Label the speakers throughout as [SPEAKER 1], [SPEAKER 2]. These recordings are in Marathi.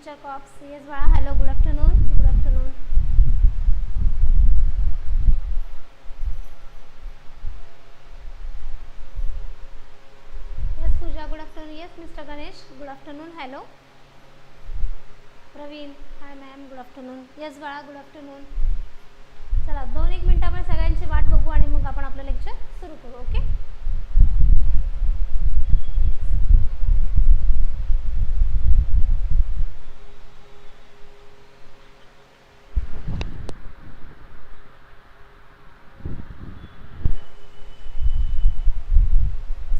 [SPEAKER 1] future crops. Yes, Vara. Hello, good afternoon. Good afternoon. Yes, Pooja, good afternoon. Yes, Mr. Ganesh, good afternoon. Hello. Praveen, hi ma'am, good afternoon. Yes, Vara, good afternoon. चला 2-1 मिनिट आपण सगळ्यांची वाट बघू आणि मग आपण आपलं लेक्चर सुरू करू. ओके.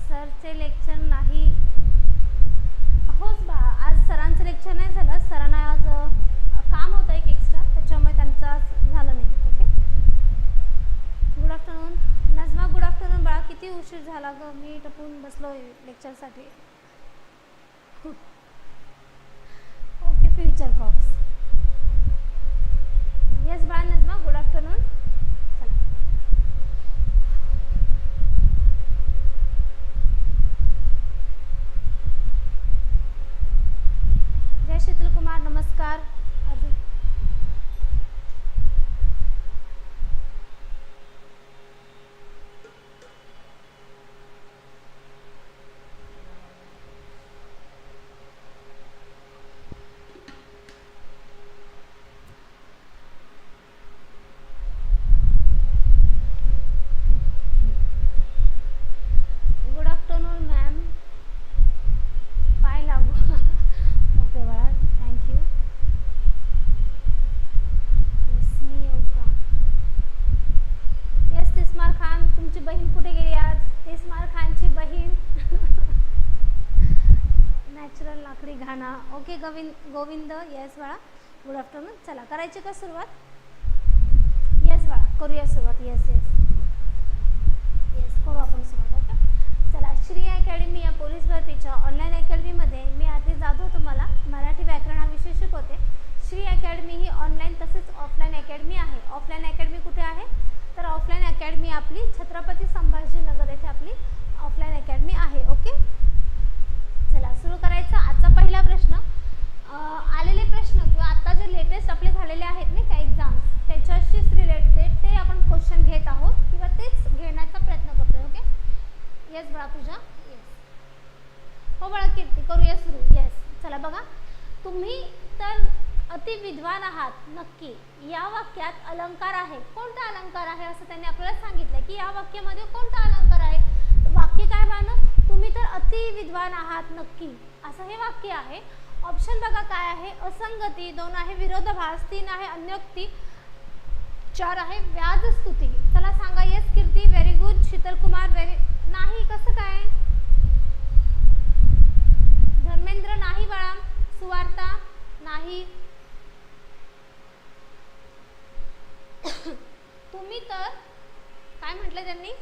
[SPEAKER 1] सरचे लेक्चर नाही. होच बा, आज सरांचं लेक्चर नाही झालं. सरांना आज काम होतं एक एक्स्ट्रा, त्याच्यामुळे त्यांचं आज झालं नाही. Okay. Good afternoon Najma, good afternoon बाळा. किती उशीर झाला ग, मी टपून बसलो लेक्चरसाठी. Okay, future crops. येस बाळा नजमा, गुड आफ्टरनून. चला जय शीतल कुमार, नमस्कार. अजून गुड आफ्टरनून मॅम. पाय लागू. ओके बाळा, थँक्यू. येस मी येऊ का. येस तिस्मार खान, तुमची बहीण कुठे गेली आज. तिस्मार खानची बहीण. नॅचरल लाकडी घाणा. ओके गोविंद. येस बाळा, गुड आफ्टरनून. चला करायची का सुरुवात. येस बाळा, करूया सुरुवात. येस येस येस करू आपण सुरुवात. ओके. चला, श्री अकॅडमी या पोलीस भरतीच्या ऑनलाईन अकॅडमीमध्ये मी आरती जाधव तुम्हाला मराठी व्याकरण हा विषय शिकवते. श्री अकॅडमी ही ऑनलाईन तसेच ऑफलाईन अकॅडमी आहे. ऑफलाईन अकॅडमी कुठे आहे, तर ऑफलाईन अकॅडमी आपली छत्रपती संभाजीनगर येथे आपली ऑफलाईन अकॅडमी आहे. ओके. चला सुरू करायचं. आजचा पहिला प्रश्न, आलेले प्रश्न किंवा आता जे लेटेस्ट आपले झालेले आहेत नाही का एक्झाम्स, त्याच्याशीच रिलेटेड ते आपण क्वेश्चन घेत आहोत किंवा तेच घेण्याचा प्रयत्न करतोय. ओके. येस बाळा पूजा. येस हो बाळा कीर्ती, करूया सुरू. येस चला बघा, तुम्ही तर अति विद्वान आहात नक्की. या वाक्यात अलंकार आहे. कोणता अलंकार आहे असं त्यांनी आपल्याला सांगितलं की या वाक्यामध्ये कोणता अलंकार आहे. वाक्य काय बाळा, तुम्ही तर अति विद्वान आहात नक्की, असं हे वाक्य आहे. ऑप्शन बघा काय आहे. असंगती, 2 आहे विरोधाभास, 3 आहे अन्योक्ती, 4 आहे व्याजस्तुती. चला सांगा. Yes Kirti, very good. Sheetal Kumar, very नाही. कसं काय. धर्मेंद्र नाही बाळा. सुवार्ता नाही. तुम्ही तर काय म्हटलं त्यांनी.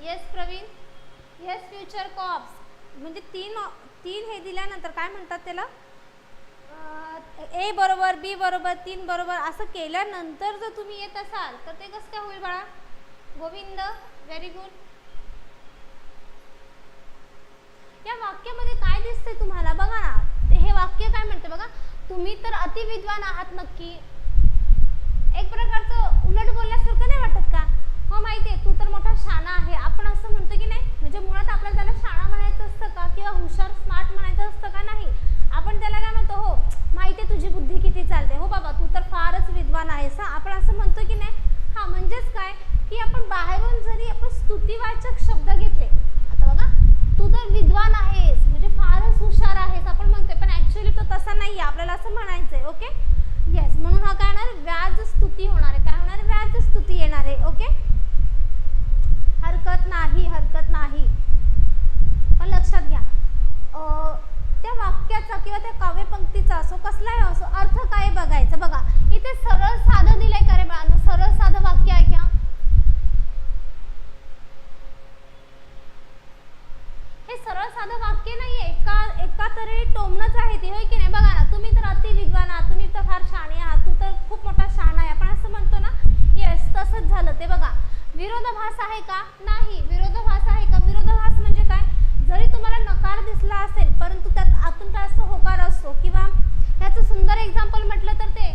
[SPEAKER 1] Yes Praveen. Yes future cops म्हणजे तीन हे दिल्यानंतर काय म्हणतात त्याला, ए बरोबर, बी बरोबर, 3 बरोबर असं केल्यानंतर जर तुम्ही येत असाल तर ते कसं काय होईल बाळा. Govind, very good. या वाक्यामध्ये काय दिसते तुम्हाला बघा ना. हे वाक्य काय म्हणते बघा, तुम्ही तर अति विद्वान आहात नक्की. एक प्रकारचं उलट बोलल्यासारखं नाही वाटत का. हो माहिती आहे, तू तर मोठा शाणा आहे. आपण असं म्हणतो की नाही, म्हणजे मुळात आपल्याला त्याला शाणा म्हणायचं असतं का किंवा हुशार स्मार्ट म्हणायचं असतं का. नाही, आपण त्याला काय म्हणतो, हो माहिती आहे तुझी बुद्धी किती चालते, हो बाबा तू तर फारच विद्वान आहेस. आपण असं म्हणतो की नाही. हा म्हणजेच काय की आपण बाहेरून जरी आपण स्तुतिवाचक शब्द घेतले, आता बघा तू तर विद्वान आहेस म्हणजे फारच हुशार आहेस आपण म्हणतोय, पण ऍक्च्युअली तो तसा नाही आहे. आपल्याला असं म्हणायचंय. ओके. येस म्हणून हा काय होणार, व्याजस्तुती होणार आहे. काय होणार, व्याजस्तुती येणार आहे. ओके. हरकत नाही, हरकत नाही. पण लक्षात घ्या, त्या वाक्याचा किंवा त्या काव्यपंक्तीचा असो कसलाही असो अर्थ काय बघायचं. बघा इथे सरळ साधं दिलंय का रे बाळांनो. सरळ साधं वाक्य आहे का. हे सरळ साधं वाक्य नाहीये. एका तरी टोमणच आहे ते, होय की नाही. बघा ना, तुम्ही तर अति विद्वान आहात विरोधाभास आहे का? नाही. विरोधाभास आहे का? विरोधाभास म्हणजे काय? जरी तुम्हाला नकार दिसला असेल परंतु त्यात आतून काय असतो? होकार असतो. किंवा ह्याचं सुंदर एक्झाम्पल म्हटलं तर ते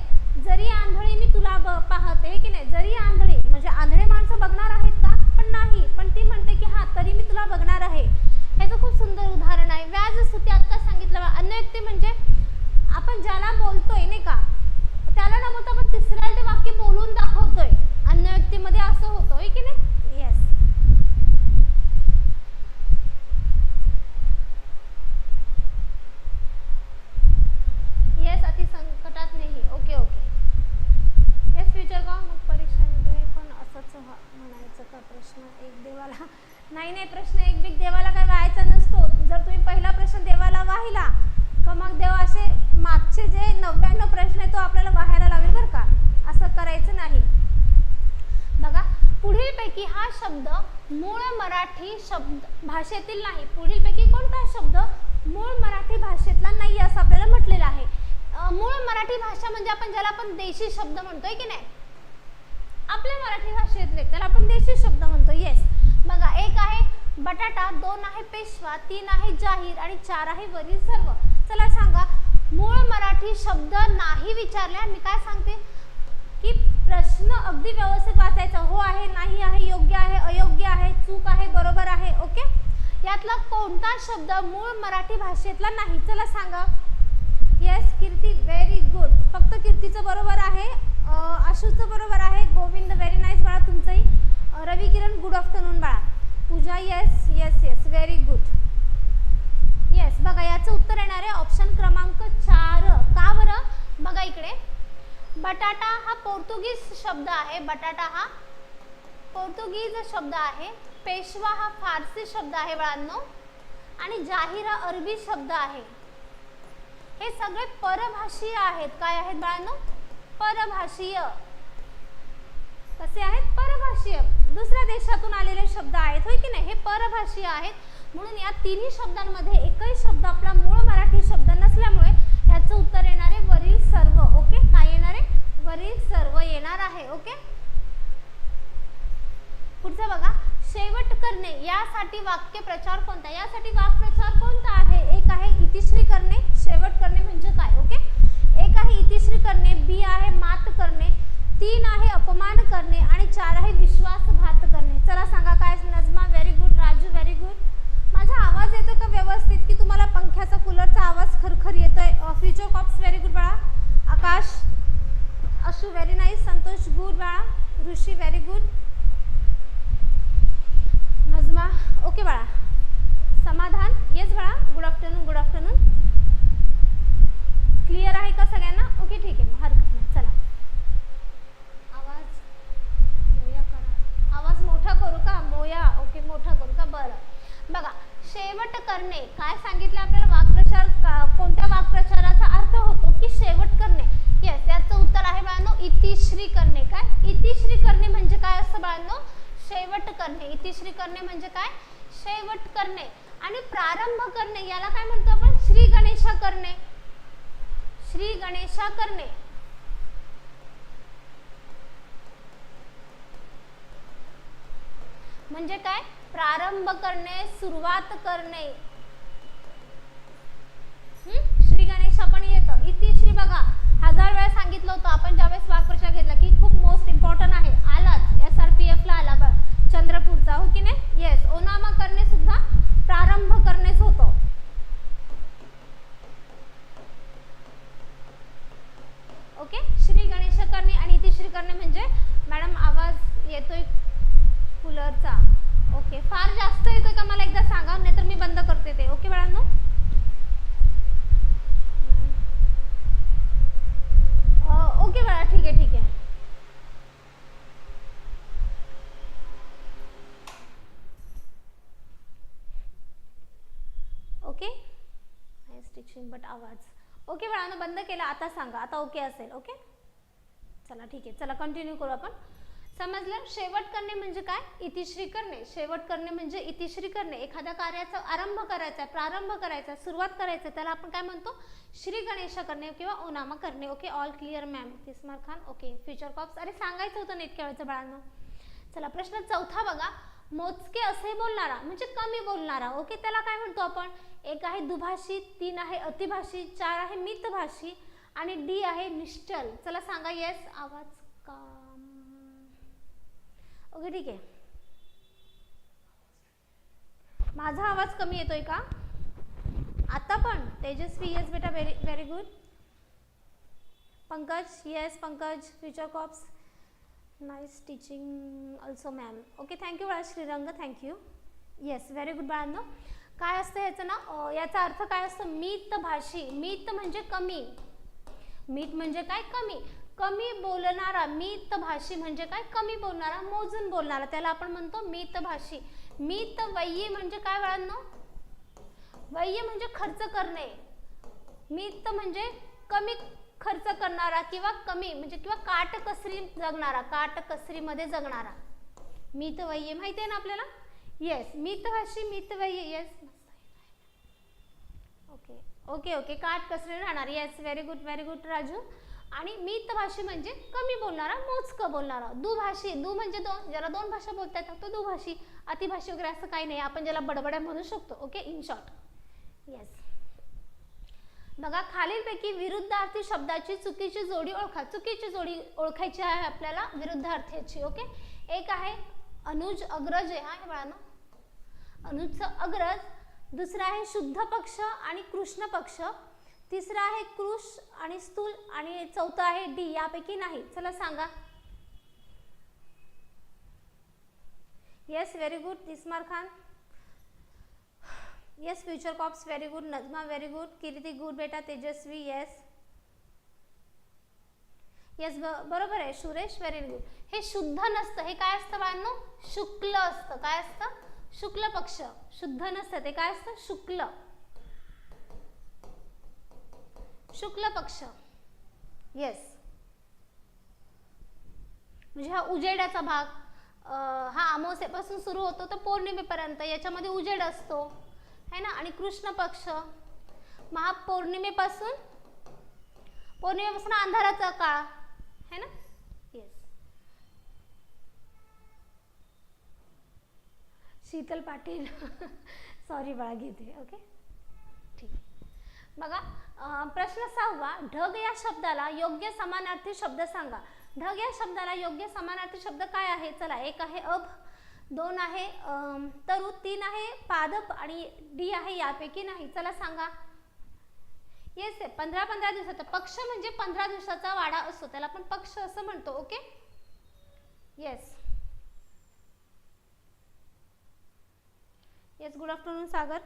[SPEAKER 1] जरी आंधळी मी तुला पाहते की नाही, जरी आंधळी म्हणजे आंधळे माणसं बघणार आहेत का? पण नाही, पण ती म्हणते की हा तरी मी तुला बघणार आहे. ह्याचं खूप सुंदर उदाहरण आहे. व्याजस्तुती आत्ता सांगितलं. अन्यव्यक्ती म्हणजे आपण ज्याला बोलतोय नाही का त्याला न बोलता आपण तिसऱ्या ते वाक्य बोलून दाखवतोय. अन्यव्यक्तीमध्ये असं होतोय की नाही? येस. येस अति संकटात नाही. Okay okay. येस फ्युचर का मग परीक्षेमध्ये पण असंच म्हणायचं का? प्रश्न एक देवाला नाही, प्रश्न एक बिग देवाला काय व्हायचा नसतो. जर तुम्ही पहिला प्रश्न देवाला वाहिला का मग देव असे मागचे जे 99 प्रश्न आहे तो आपल्याला वाहायला लागेल बरं का. असं करायचं नाही. बघा पुढीलपैकी हा शब्द मूळ मराठी शब्द भाषेतील नाही. पुढीलपैकी कोणता शब्द मूळ मराठी भाषेतला नाही असं आपल्याला म्हटलेलं आहे. मूळ मराठी भाषा म्हणजे आपण ज्याला आपण देशी शब्द म्हणतोय की नाही, आपल्या मराठी भाषेतले त्याला आपण देशी शब्द म्हणतो. येस. बघा एक आहे बटाटा, 2 आहे पेशवा, 3 आहे जाहीर आणि 4 आहे वरील सर्व. चला सांगा मूळ मराठी शब्द नाही विचारल्या मी काय सांगते की प्रश्न अगदी व्यवस्थित वाचायचा. हो आहे, नाही आहे, योग्य आहे, अयोग्य आहे, चूक आहे, बरोबर आहे. ओके. यातला कोणता शब्द मूळ मराठी भाषेतला नाही? चला सांगा. Yes Kirti very good. फक्त कीर्तीचं बरोबर आहे, आशूचं बरोबर आहे, गोविंद व्हेरी नाईस बाळा तुमचंही. रवी किरण गुड आफ्टरनून बाळा. Pooja yes yes yes very good. Yes बघा याचं उत्तर येणार आहे ऑप्शन क्रमांक 4. का बरं? बघा इकडे बटाटा हा पोर्तुगीज शब्द आहे. बटाटा हा पोर्तुगीज शब्द आहे. पेशवा हा फारसी शब्द आहे बाळांनो आणि जाहीर हा अरबी शब्द आहे. हे सगळे परभाषीय आहेत. काय आहेत बाळांनो? परभाषीय. कसे आहेत? परभाषीय. दुसऱ्या देशातून आलेले शब्द आहेत होय की नाही. हे परभाषीय आहेत. म्हणून या तिन्ही शब्दांमध्ये एकही शब्द आपला मूळ मराठी शब्द नसल्यामुळे ह्याचं उत्तर येणार आहे वरील सर्व. ओके. काय येणार आहे? वरील सर्व येणार आहे. ओके. पुढचं बघा शेवट करणे यासाठी वाक्यप्रचार कोणता? यासाठी वाक्प्रचार कोणता आहे? एक आहे इतिश्री करणे. शेवट करणे म्हणजे काय? ओके. एक आहे इतिश्री करणे, बी आहे मात करणे, 3 आहे अपमान करणे आणि 4 आहे विश्वासघात करणे. चला सांगा काय? Najma very good, Raju very good. माझा आवाज येतो का व्यवस्थित की तुम्हाला पंख्याचा कूलरचा आवाज खरखर येतोय? फ्युचर कॉप्स व्हेरी गुड बाळा. Akash, Ashu very nice, Santosh good बाळा, Rishi very good, Najma okay बाळा, समाधान येस बाळा good afternoon. Good afternoon. Clear आहे का सगळ्यांना? ओके ठीक आहे हरकत नाही. चला आवाज मोया करा. आवाज मोठा करू का? मोया ओके मोठा करू का? बरं बघा शेवट करणे काय सांगितलं आपल्याला? वाक्प्रचार कोणत्या वाक्प्रचाराचा अर्थ होतो की शेवट करणे. येस याचं उत्तर आहे बाळांनो इतिश्री करणे. काय? इतिश्री करणे म्हणजे काय असतं बाळांनो? शेवट करणे. इतिश्री करणे म्हणजे काय? शेवट करणे. आणि प्रारंभ करणे याला काय म्हणतो आपण? श्री गणेशा करणे. श्री गणेशा करणे. म्हणजे काय? प्रारंभ करणे, सुरुवात करणे. श्री गणेशा पण येतं. इतिश्री बघा 1000 वेळा सांगितलं होतं आपण ज्यावेळेस वाक्प्रचार घेतला की खूप मोस्ट इम्पॉर्टंट आहे. आलाच SRPF ला आला बघ चंद्रपूरचा हो की नाही. येस ओनामा करणे सुद्धा प्रारंभ करणेच होतो. ओके. श्री गणेश करणे आणि इतिश्री करणे म्हणजे मॅडम आवाज येतोय कूलरचा. ओके फार जास्त येतोय का मला एकदा सांगा नाहीतर मी बंद करते ते. ओके बाळांनो. ओके बाळा ठीक आहे ठीक आहे. ओके स्टिचिंग बट आवाज ओके बाळांनो बंद केला. आता सांगा आता ओके असेल. ओके चला ठीक आहे. चला कंटिन्यू करू आपण. समजलं? शेवट करणे म्हणजे काय? इतिश्री करणे. शेवट करणे म्हणजे इतिश्री करणे. एखाद्या कार्याचा आरंभ करायचा, प्रारंभ करायचा, सुरुवात करायचं त्याला आपण काय म्हणतो? श्री गणेशा करणे किंवा ओनामा करणे. Okay all clear ma'am. Tismar Khan okay. Future cops अरे सांगायचं होतं नेट केवायचं बाळांनो. चला प्रश्न चौथा बघा. मोजके असे बोलणारा म्हणजे कमी बोलणारा. ओके, त्याला काय म्हणतो आपण? एक आहे दुभाषी, 3 आहे अतिभाषी, 4 आहे मितभाषी आणि डी आहे निश्चल. चला सांगा. येस. आवाज काम. ओके ठीक आहे. माझा आवाज कमी येतोय का आता पण? तेजस्वी येस बेटा, very very good. Pankaj yes. Pankaj future cops nice teaching also ma'am. Okay thank you बाळा. Shrirang thank you. Yes very good बाळांनो. काय असतं याचं ना, याचा अर्थ काय असतं? मितभाषी. मित म्हणजे कमी. मित म्हणजे काय? कमी. कमी बोलणारा. मितभाषी म्हणजे काय? कमी बोलणारा, मोजून बोलणारा, त्याला आपण म्हणतो मितभाषी. मितव्ययी म्हणजे काय बाळांनो? व्यय म्हणजे खर्च करणे. मित म्हणजे कमी खर्च करणारा किंवा कमी म्हणजे किंवा काटकसरी जगणारा, काटकसरीमध्ये जगणारा. मितव्ययी माहिती आहे ना आपल्याला? येस. मितभाषी, मितव्ययी. येस. Okay okay okay. काटकसरी राहणार. Yes very good very good Raju. आणि मितभाषी म्हणजे कमी बोलणारा, मोजकं बोलणारा. दुभाषी. दु म्हणजे दोन, ज्याला 2 भाषा बोलता येतात तो दुभाषी. अतिभाषी वगैरे असं काही नाही, आपण ज्याला बडबड्या म्हणू शकतो. Okay in short. येस. बघा खालीलपैकी विरुद्धार्थी शब्दाची चुकीची जोडी ओळखा. चुकीची जोडी ओळखायची आहे आपल्याला विरुद्धार्थीची. ओके. एक आहे अनुज अग्रज आहे बाळांनो, अनुजचं अग्रज. दुसरा आहे शुद्ध पक्ष आणि कृष्ण पक्ष. तिसरा आहे कृश आणि स्थूल आणि चौथा आहे डी. यापैकी नाही. चला सांगा. Yes very good. Tismar Khan yes. Future cops very good. Najma very good. Kirti good बेटा. तेजस्वी येस येस बरोबर आहे. Suresh very good. हे शुद्ध नसतं, हे काय असतं बाळांनो? शुक्ल असतं. काय असतं? शुक्ल पक्ष. शुद्ध नसतं, ते काय असतं? शुक्ल. शुक्ल पक्ष. येस. म्हणजे हा उजेडाचा भाग, हा अमावस्येपासून सुरू होतो तर पौर्णिमेपर्यंत, याच्यामध्ये उजेड असतो है ना. आणि कृष्ण पक्ष पौर्णिमेपासून अंधाराचा काळ है ना. येस. शीतल पाटील सॉरी बाळा, घेते. ओके ठीक. बघा प्रश्न 6वा. ढग या शब्दाला योग्य समानार्थी शब्द सांगा. ढग या शब्दाला योग्य समानार्थी शब्द काय आहे? चला. एक आहे अभ, 2 आहे तरु, 3 आहे पादप आणि डी आहे यापैकी नाही. चला सांगा. येस. 15 दिवसाचा पक्ष म्हणजे 15 दिवसाचा वाडा असतो, त्याला आपण पक्ष असं म्हणतो. Okay. Yes yes. Good afternoon Sagar.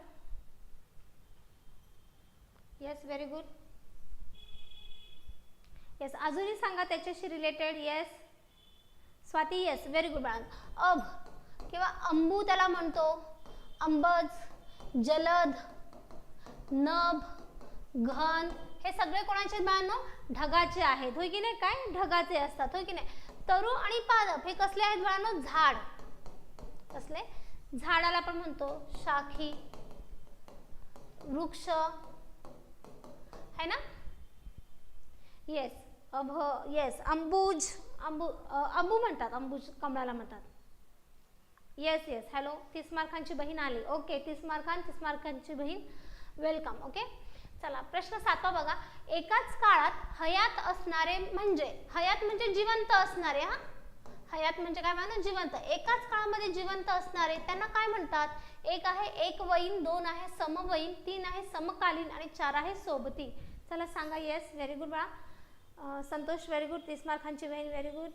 [SPEAKER 1] Yes very good. Yes. अजूनही सांगा त्याच्याशी related. Yes Swati. Yes very good बाळा. अभ किंवा अंबू त्याला म्हणतो, अंबज, जलद, नभ, घन, हे सगळे कोणाचे बाळांनो? ढगाचे आहेत. होय की नाही? काय ढगाचे असतात. होय की नाही? तरु आणि पादप हे कसले आहेत बाळांनो? झाड. कसले? झाडाला आपण म्हणतो शाखी, वृक्ष है ना. येस. अभ. येस. अंबुज, अंबू म्हणतात, अंबुज कमळाला म्हणतात. Yes yes. हॅलो. तिस्मार खानची बहीण आली. ओके. तिस्मार खानची बहीण वेलकम. ओके. चला प्रश्न 7वा बघा. एकाच काळात हयात असणारे म्हणजे, हयात म्हणजे जिवंत असणारे. हा हयात म्हणजे काय म्हणा? जिवंत. एकाच काळामध्ये जिवंत असणारे त्यांना काय म्हणतात? एक आहे एकवयीन, 2 आहे समवयीन, 3 आहे समकालीन आणि 4 आहे सोबती. चला सांगा. येस व्हेरी गुड बाळा. Santosh very good. तिस्मार खानची बहीण very good.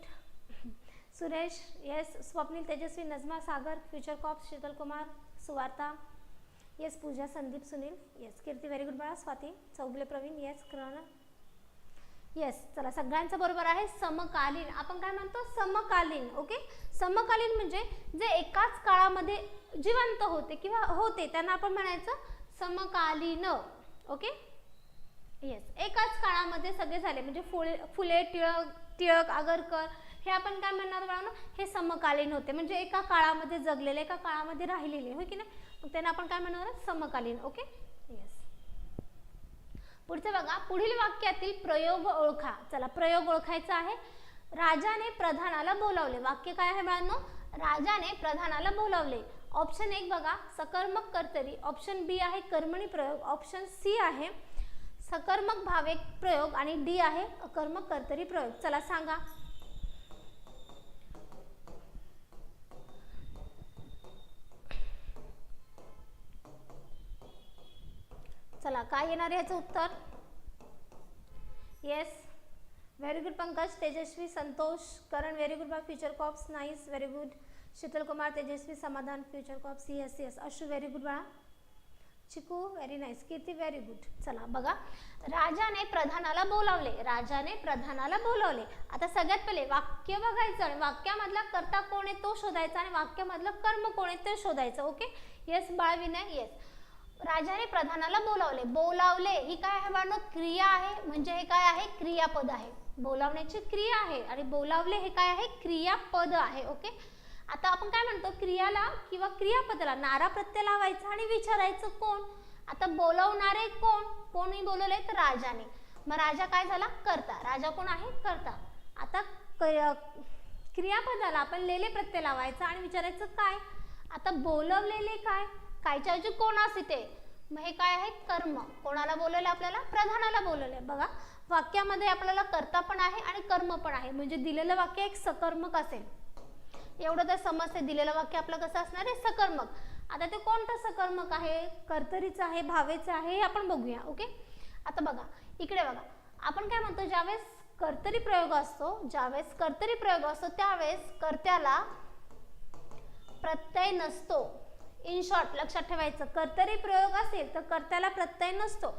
[SPEAKER 1] Suresh yes. Swapnil, Tejaswi, Najma, Sagar, future cops, Sheetal Kumar, Suvarta yes. Pooja, Sandeep, Sunil yes. Kirti very good बाळा. स्वाती, चौगले प्रवीण येस. करण येस. चला सगळ्यांचं बरोबर आहे. समकालीन आपण काय म्हणतो? समकालीन. ओके. समकालीन म्हणजे जे एकाच काळामध्ये जिवंत होते किंवा होते त्यांना आपण म्हणायचं समकालीन. ओके. येस. एकाच काळामध्ये सगळे झाले म्हणजे फुले, टिळक, आगरकर हे आपण काय म्हणणार बाळांनो? हे समकालीन होते म्हणजे एका काळामध्ये जगलेले, एका काळामध्ये राहिलेले. होय की नाही? मग त्यांना आपण काय म्हणणार? समकालीन. ओके. येस. पुढचं बघा. पुढील वाक्यातील प्रयोग ओळखा. चला प्रयोग ओळखायचा आहे. राजाने प्रधानाला बोलावले. वाक्य काय आहे बाळांनो? राजाने प्रधानाला बोलावले. ऑप्शन 1 बघा सकर्मक कर्तरी, ऑप्शन बी आहे कर्मणी प्रयोग, ऑप्शन सी आहे सकर्मक भावे प्रयोग आणि डी आहे अकर्मक कर्तरी प्रयोग. चला सांगा. चला काय येणार आहे याचं उत्तर? Yes, very good Pankaj, Tejaswi, Santosh, Karan very good बा, future cops nice, very good, Sheetal Kumar, Tejaswi, Samadhan, future cops, yes yes, Ashu very good बा, Chiku very nice, Kirti very good. चला बघा, राजाने प्रधानाला बोलावले, राजाने प्रधानाला बोलावले. आता सगळ्यात पहिले वाक्य बघायचं आणि वाक्यामधला कर्ता कोण आहे तो शोधायचा आणि वाक्यामधलं कर्म कोण आहे ते शोधायचं. ओके, येस बाळविनय, येस. राजाने प्रधानाला बोलावले. बोलावले ही काय आहे बाळांनो? क्रिया आहे, म्हणजे हे काय आहे? क्रियापद आहे. बोलावण्याची क्रिया आहे आणि बोलावले हे काय आहे? क्रियापद आहे. ओके, आता आपण काय म्हणतो? क्रियाला किंवा क्रियापदाला नारा प्रत्यय लावायचा आणि विचारायचं कोण. आता बोलवणारे कोण? कोणी बोलवले? तर राजाने. मग राजा काय झाला? कर्ता. राजा कोण आहे? कर्ता. आता क्रियापदाला आपण लेले प्रत्यय लावायचा आणि विचारायचं काय. आता बोलवलेले काय, कायच्या ऐवजी कोण असते, मग हे काय आहे? कर्म. कोणाला बोलवले? आपल्याला प्रधानाला बोलवले. बघा वाक्यामध्ये आपल्याला कर्ता पण आहे आणि कर्म पण आहे, म्हणजे दिलेलं वाक्य एक सकर्मक असेल. एवढं तर समजते, दिलेलं वाक्य आपलं कसं असणार आहे? सकर्मक. आता ते कोणतं सकर्मक आहे? कर्तरीचं आहे, भावेचं आहे, हे आपण बघूया. ओके, आता बघा इकडे बघा, आपण काय म्हणतो? ज्यावेळेस कर्तरी प्रयोग असतो, ज्यावेळेस कर्तरी प्रयोग असतो त्यावेळेस कर्त्याला प्रत्यय नसतो. इन शॉर्ट लक्षात ठेवायचं, कर्तरी प्रयोग असेल तर कर्त्याला प्रत्यय नसतो.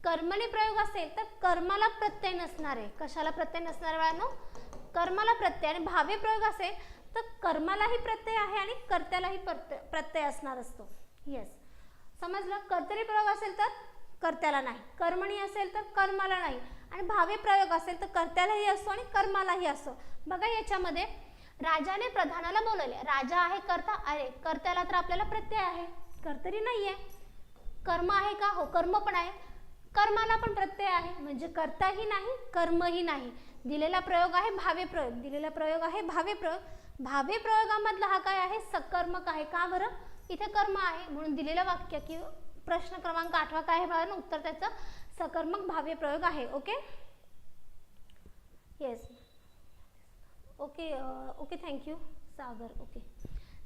[SPEAKER 1] कर्मणी प्रयोग असेल तर कर्माला प्रत्यय नसणार आहे. कशाला प्रत्यय नसणार बाळांनो? कर्माला प्रत्यय. आणि भावे प्रयोग असेल तर कर्मालाही प्रत्यय आहे आणि कर्त्यालाही प्रत्यय असणार असतो. येस, समजलं? कर्तरी प्रयोग असेल तर कर्त्याला नाही, कर्मणी असेल तर कर्माला नाही, आणि भावे प्रयोग असेल तर कर्त्यालाही असतो आणि कर्मालाही असतो. बघा याच्यामध्ये राजाने प्रधानाला बोलवले. राजा आहे कर्ता, अरे कर्त्याला तर आपल्याला प्रत्यय आहे, कर्तरी नाहीये. कर्म आहे का? हो, कर्म पण आहे. कर्माला पण प्रत्यय आहे, म्हणजे कर्ताही नाही कर्मही नाही. दिलेला प्रयोग आहे भावे प्रयोग, दिलेला प्रयोग आहे भावे प्रयोग. भावे प्रयोगामधला हा काय आहे? सकर्मक आहे. का बरं? इथे कर्म आहे म्हणून दिलेलं वाक्य किंवा प्रश्न क्रमांक 8 काय आहे बघा, उत्तर त्याचं सकर्मक भावे प्रयोग आहे. Okay, yes, okay okay, thank you Sagar. Okay,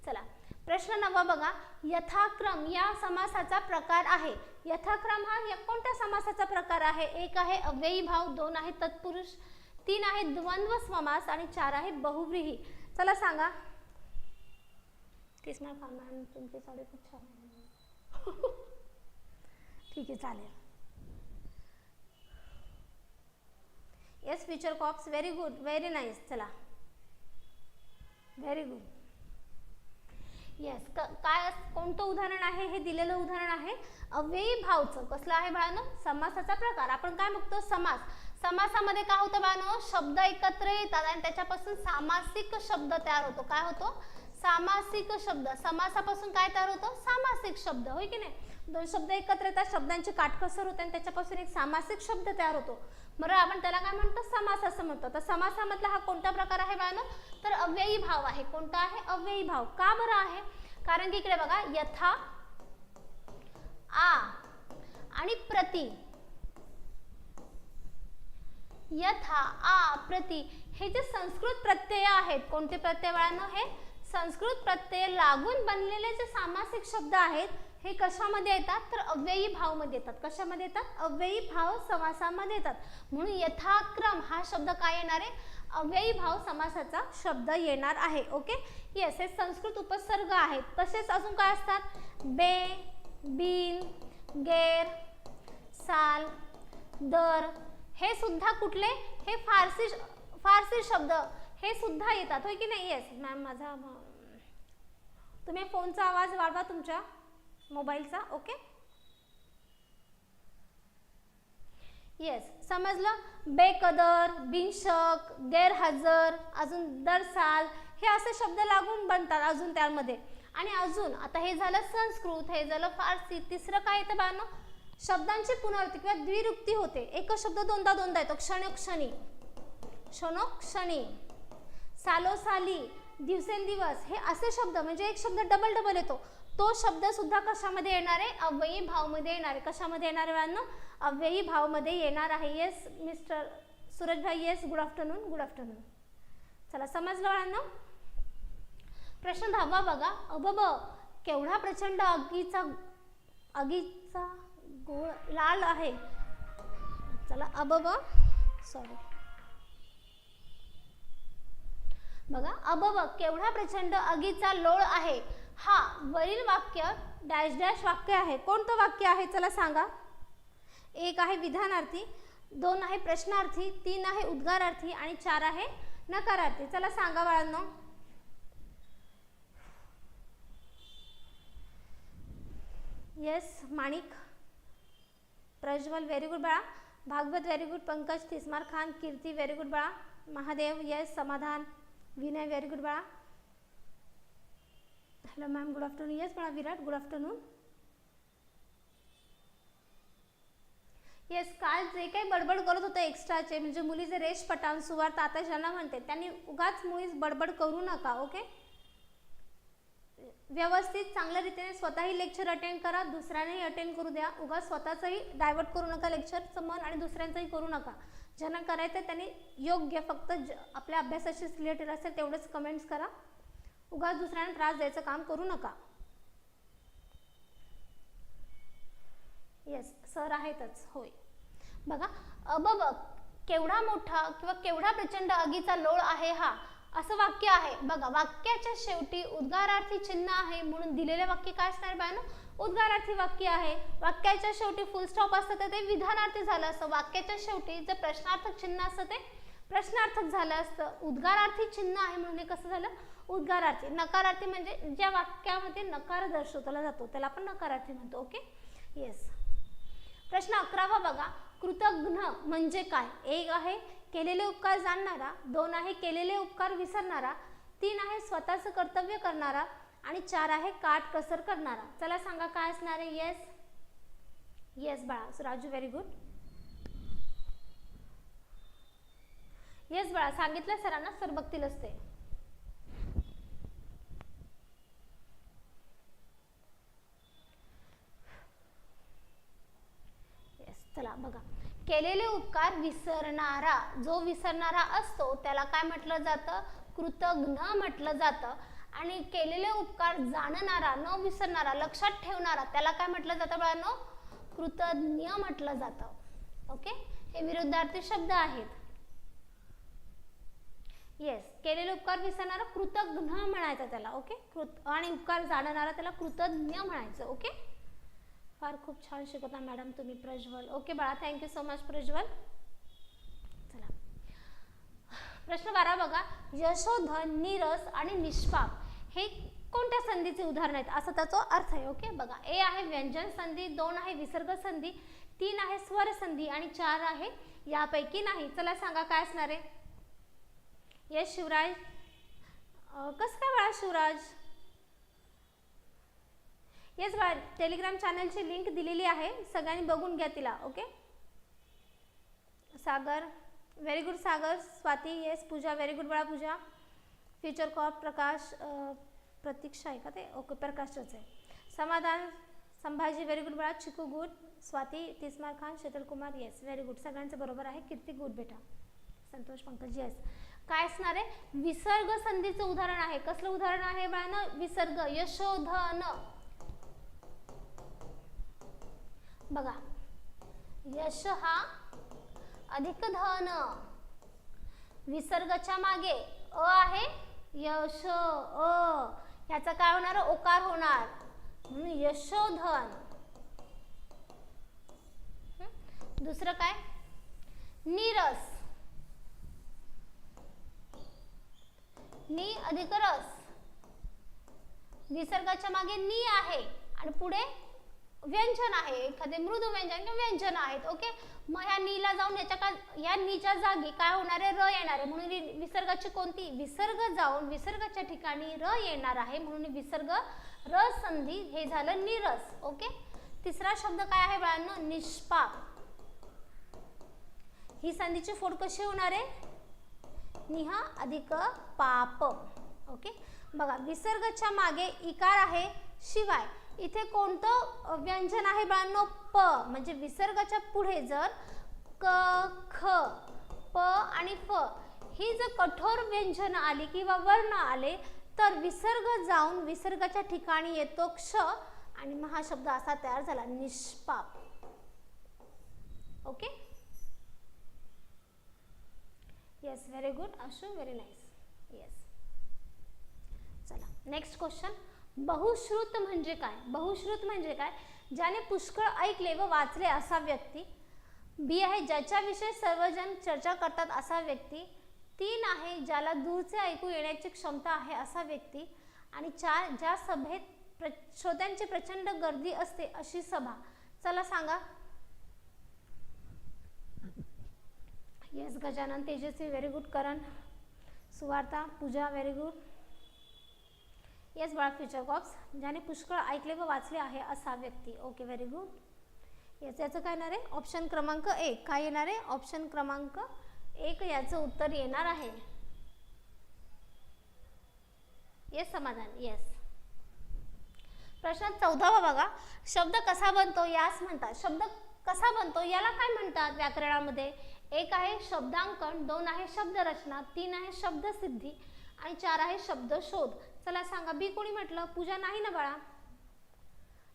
[SPEAKER 1] चला प्रश्न 9 बघा, यथाक्रम या समासाचा प्रकार आहे. यथाक्रम हा कोणत्या समासाचा प्रकार आहे? 1 आहे अव्ययी भाव, 2 आहे तत्पुरुष, 3 आहे द्वंद्व समास आणि 4 आहे बहुव्रीही. चला सांगा. 30 मार्क मॅम, तुमचे 5.5 छान. ठीक आहे, चालेल. Yes, future cops very good, very nice. चला, व्हेरी गुड. येस, काय कोणतं उदाहरण आहे? हे दिलेलं उदाहरण आहे अव्ययी भावचं. कसलं आहे बाळांनो? समासाचा प्रकार. आपण काय बघतो? समास. समासामध्ये काय होतं बाळांनो? शब्द एकत्र येतात आणि त्याच्यापासून सामासिक शब्द तयार होतो. काय होतो? सामासिक शब्द. समासापासून काय तयार होतो? सामासिक शब्द. होय की नाही? दोन शब्द एकत्र येतात, शब्दांची काटकसर होते आणि त्याच्यापासून एक सामासिक शब्द तयार होतो. बरं, आपण त्याला काय म्हणतो? समास असं म्हणतो. तर समासामधला हा कोणता प्रकार आहे बाळांनो? तर अव्ययी भाव आहे. कोणता आहे? अव्ययी भाव. का बरं आहे? कारण की इकडे बघा, यथा, आ आणि प्रति. यथा, आ, प्रति हे जे संस्कृत प्रत्यय आहेत, कोणते प्रत्यय बाळांनो? हे संस्कृत प्रत्यय लागून बनलेले जे सामासिक शब्द आहेत हे कशामध्ये येतात? तर अव्ययी भाव मध्ये येतात. कशामध्ये येतात? अव्ययी भाव समासामध्ये येतात. म्हणून यथाक्रम हा शब्द काय येणार आहे? अव्ययी भाव समासाचा शब्द येणार आहे. ओके, येस, हे संस्कृत उपसर्ग आहेत. तसेच अजून काय असतात? बे, बिन, गेर, साल, दर हे सुद्धा कुठले? हे फारसी शब्द हे सुद्धा येतात. होय की नाही? येस मॅम, माझा तुम्ही फोनचा आवाज वाढवा तुमच्या मोबाईलचा. ओके, येस, समजलं? बेकदर, बिनशक, गैरहजर, अजून दरसाल हे असे शब्द लागून बनतात अजून त्यामध्ये. आणि अजून आता हे झालं संस्कृत, हे झालं फारसी. तिसरं काय येतं बाळांनो? शब्दांची पुनरावृत्ती किंवा द्विरुक्ती होते. एकच शब्द दोनदा येतो. क्षणोक्षणी, क्षणोक्षणी, सालोसाली, दिवसेंदिवस हे असे शब्द म्हणजे एक शब्द डबल डबल येतो, तो शब्द सुद्धा कशामध्ये येणार आहे? अव्ययी भावमध्ये येणार आहे. कशामध्ये येणार आहे बाळांनो? अव्ययी भावमध्ये येणार आहे. येस मिस्टर सूरज भाई, yes, good afternoon, good afternoon. चला समजलं बाळांनो. प्रश्न 10 बघा. अबब, केवढा प्रचंड आगीचा गोळ लाल आहे. चला अबब, सॉरी बघा, अबब केवढा प्रचंड आगीचा लोळ आहे. हा वरील वाक्य डॅश डॅश वाक्य आहे. कोणतं वाक्य आहे? चला सांगा. 1 आहे विधानार्थी, 2 आहे प्रश्नार्थी, 3 आहे उद्गारार्थी आणि 4 आहे नकारार्थी. चला सांगा बाळांनो. Yes Manik, Prajwal very good बाळा. Bhagwat very good. Pankaj, Tismar Khan, Kirti very good बाळा. Mahadev yes. Samadhan, Vinay very good बाळा. Hello ma'am, good afternoon. Yes बाळा. Virat, good afternoon. येस, काल जे काही बडबड करत होते एक्स्ट्राचे म्हणजे मुलीचे रेश पठाण, सुवार्थ आता ज्यांना म्हणते त्यांनी उगाच मुळीच बडबड करू नका. ओके, व्यवस्थित चांगल्या रीतीने स्वतःही लेक्चर अटेंड करा, दुसऱ्यांनाही अटेंड करू द्या. उगाच स्वतःचंही डायव्हर्ट करू नका लेक्चरचं मन आणि दुसऱ्यांचंही करू नका. ज्यांना करायचं त्यांनी योग्य फक्त आपल्या अभ्यासाशी रिलेटेड असेल तेवढेच कमेंट्स करा. उगाच दुसऱ्यांना त्रास द्यायचं काम करू नका. येस सर आहेतच. होय बघा. अबब केवढा मोठा किंवा केवढा प्रचंड आगीचा लोळ आहे हा, असं वाक्य आहे. बघा वाक्याच्या शेवटी उद्गारार्थी चिन्ह आहे म्हणून दिलेले वाक्य काय असणार बाळांनो? उद्गारार्थी वाक्य आहे. वाक्याच्या शेवटी फुल स्टॉप असतं तर ते विधानार्थी झालं असतं. वाक्याच्या शेवटी जर प्रश्नार्थक चिन्ह असतं ते प्रश्नार्थक झालं असतं. उद्गारार्थी चिन्ह आहे म्हणून हे कसं झालं? उद्गारार्थी. नकारार्थी म्हणजे ज्या वाक्यामध्ये नकार दर्शवला जातो त्याला आपण नकारार्थी म्हणतो. Okay yes. प्रश्न 11 बघा. कृतघ्न म्हणजे काय? 1 आहे केलेले उपकार जाणणारा, 2 आहे केलेले उपकार विसरणारा, 3 आहे स्वतःचं कर्तव्य करणारा आणि 4 आहे काटकसर करणारा. चला सांगा काय असणार आहे? येस येस बाळा. Raju very good. येस बाळा, सांगितलं सरांना, सर बघतीलच ते. चला बघा. केलेले उपकार विसरणारा, जो विसरणारा असतो त्याला काय म्हटलं जातं? कृतघ्न म्हटलं जातं. आणि केलेले उपकार जाणणारा, न विसरणारा, लक्षात ठेवणारा त्याला काय म्हटलं जातं बाळांनो? कृतज्ञ म्हटलं जातं. ओके, हे विरुद्धार्थी शब्द आहेत. येस, केलेले उपकार विसरणारा कृतघ्न म्हणायचं त्याला. ओके, आणि उपकार जाणणारा त्याला कृतज्ञ म्हणायचं. ओके, फार खूप छान शिकवता मॅडम तुम्ही प्रज्वल. ओके बाळा, थँक्यू सो मच प्रज्वल. चला प्रश्न 12 बघा. यशोधन, नीरस आणि निष्पाप हे कोणत्या संधीचे उदाहरण आहेत असं त्याचा अर्थ आहे. ओके बघा. 1 आहे व्यंजन संधी, 2 आहे विसर्ग संधी, 3 आहे स्वर संधी आणि 4 आहे यापैकी नाही. चला सांगा काय असणार आहे? येस शिवराज. कसं काय बाळा शिवराज? येस बाळा, टेलिग्राम चॅनलची लिंक दिलेली आहे, सगळ्यांनी बघून घ्या तिला. ओके. सागर व्हेरी गुड. सागर. स्वाती येस. पूजा व्हेरी गुड बाळा. पूजा. फ्युचर कॉप प्रकाश, प्रतीक्षा आहे का ते? ओके, प्रकाशच आहे. समाधान संभाजी व्हेरी गुड बाळा. Chiku good. Swati, Tismar Khan, Sheetal Kumar yes very good. सगळ्यांचं बरोबर आहे. कीर्ती गुड बेटा. संतोष पंकज येस. काय असणार आहे? विसर्ग संधीचं उदाहरण आहे. कसलं उदाहरण आहे बाळांनो? विसर्ग. यशोधन बघा, यश हा अधिक धन, विसर्गाच्या मागे अ आहे, यश अ, याचा काय होणार? ओकार होणार म्हणून यशोधन. दुसरं काय? नीरस, नी अधिक रस, विसर्गाच्या मागे नी आहे आणि पुढे व्यंजन आहे, एखादे मृदू व्यंजन किंवा व्यंजन आहेत. ओके, मग ह्या नीला जाऊन या नीच्या जागी काय होणार आहे? र येणार आहे म्हणून विसर्गाची कोणती? विसर्ग जाऊन विसर्गाच्या ठिकाणी र येणार आहे म्हणून विसर्ग र संधी, हे झालं नीरस. ओके. तिसरा शब्द काय आहे बाळांनो? निष्पाप. ही संधीची फोड कशी होणार आहे? निह अधिक पाप. ओके, बघा विसर्गाच्या मागे इकार आहे शिवाय इथे कोणतं व्यंजन आहे बाळांनो? प. म्हणजे विसर्गाच्या पुढे जर क, ख, प आणि फ ही जर कठोर व्यंजन आली किंवा वर्ण आले तर विसर्ग जाऊन विसर्गाच्या ठिकाणी येतो क्ष आणि मग हा शब्द असा तयार झाला, निष्पाप. ओके, येस, व्हेरी गुड आशु, व्हेरी नाईस. येस, चला नेक्स्ट क्वेश्चन. बहुश्रुत म्हणजे काय? बहुश्रुत म्हणजे काय? ज्याने पुष्कळ ऐकले व वाचले असा व्यक्ती. बी आहे ज्याच्याविषयी सर्वजण चर्चा करतात असा व्यक्ती. 3 आहे ज्याला दूरचे ऐकू येण्याची क्षमता आहे असा व्यक्ती. आणि 4 ज्या सभेत श्रोत्यांची प्रचंड गर्दी असते अशी सभा. चला सांगा. येस गजानन, तेजस्वी, व्हेरी गुड. करण, सुवार्ता, पूजा, व्हेरी गुड. येस बाळा, फ्युचर कॉप्स ज्याने पुष्कळ ऐकले व वाचले आहे असा व्यक्ती. Okay, very good. येस, याचं काय येणार आहे? ऑप्शन क्रमांक 1. काय येणार आहे? ऑप्शन क्रमांक 1 याचं उत्तर येणार आहे. येस समाधान. येस. प्रश्न 14 बघा. शब्द कसा बनतो यास म्हणतात. शब्द कसा बनतो याला काय म्हणतात व्याकरणामध्ये? 1 आहे शब्दांकन, 2 आहे शब्दरचना, 3 आहे शब्दसिद्धी आणि 4 आहे शब्द शोध. चला सांगा. बी कोणी म्हटलं? पूजा नाही ना बाळा?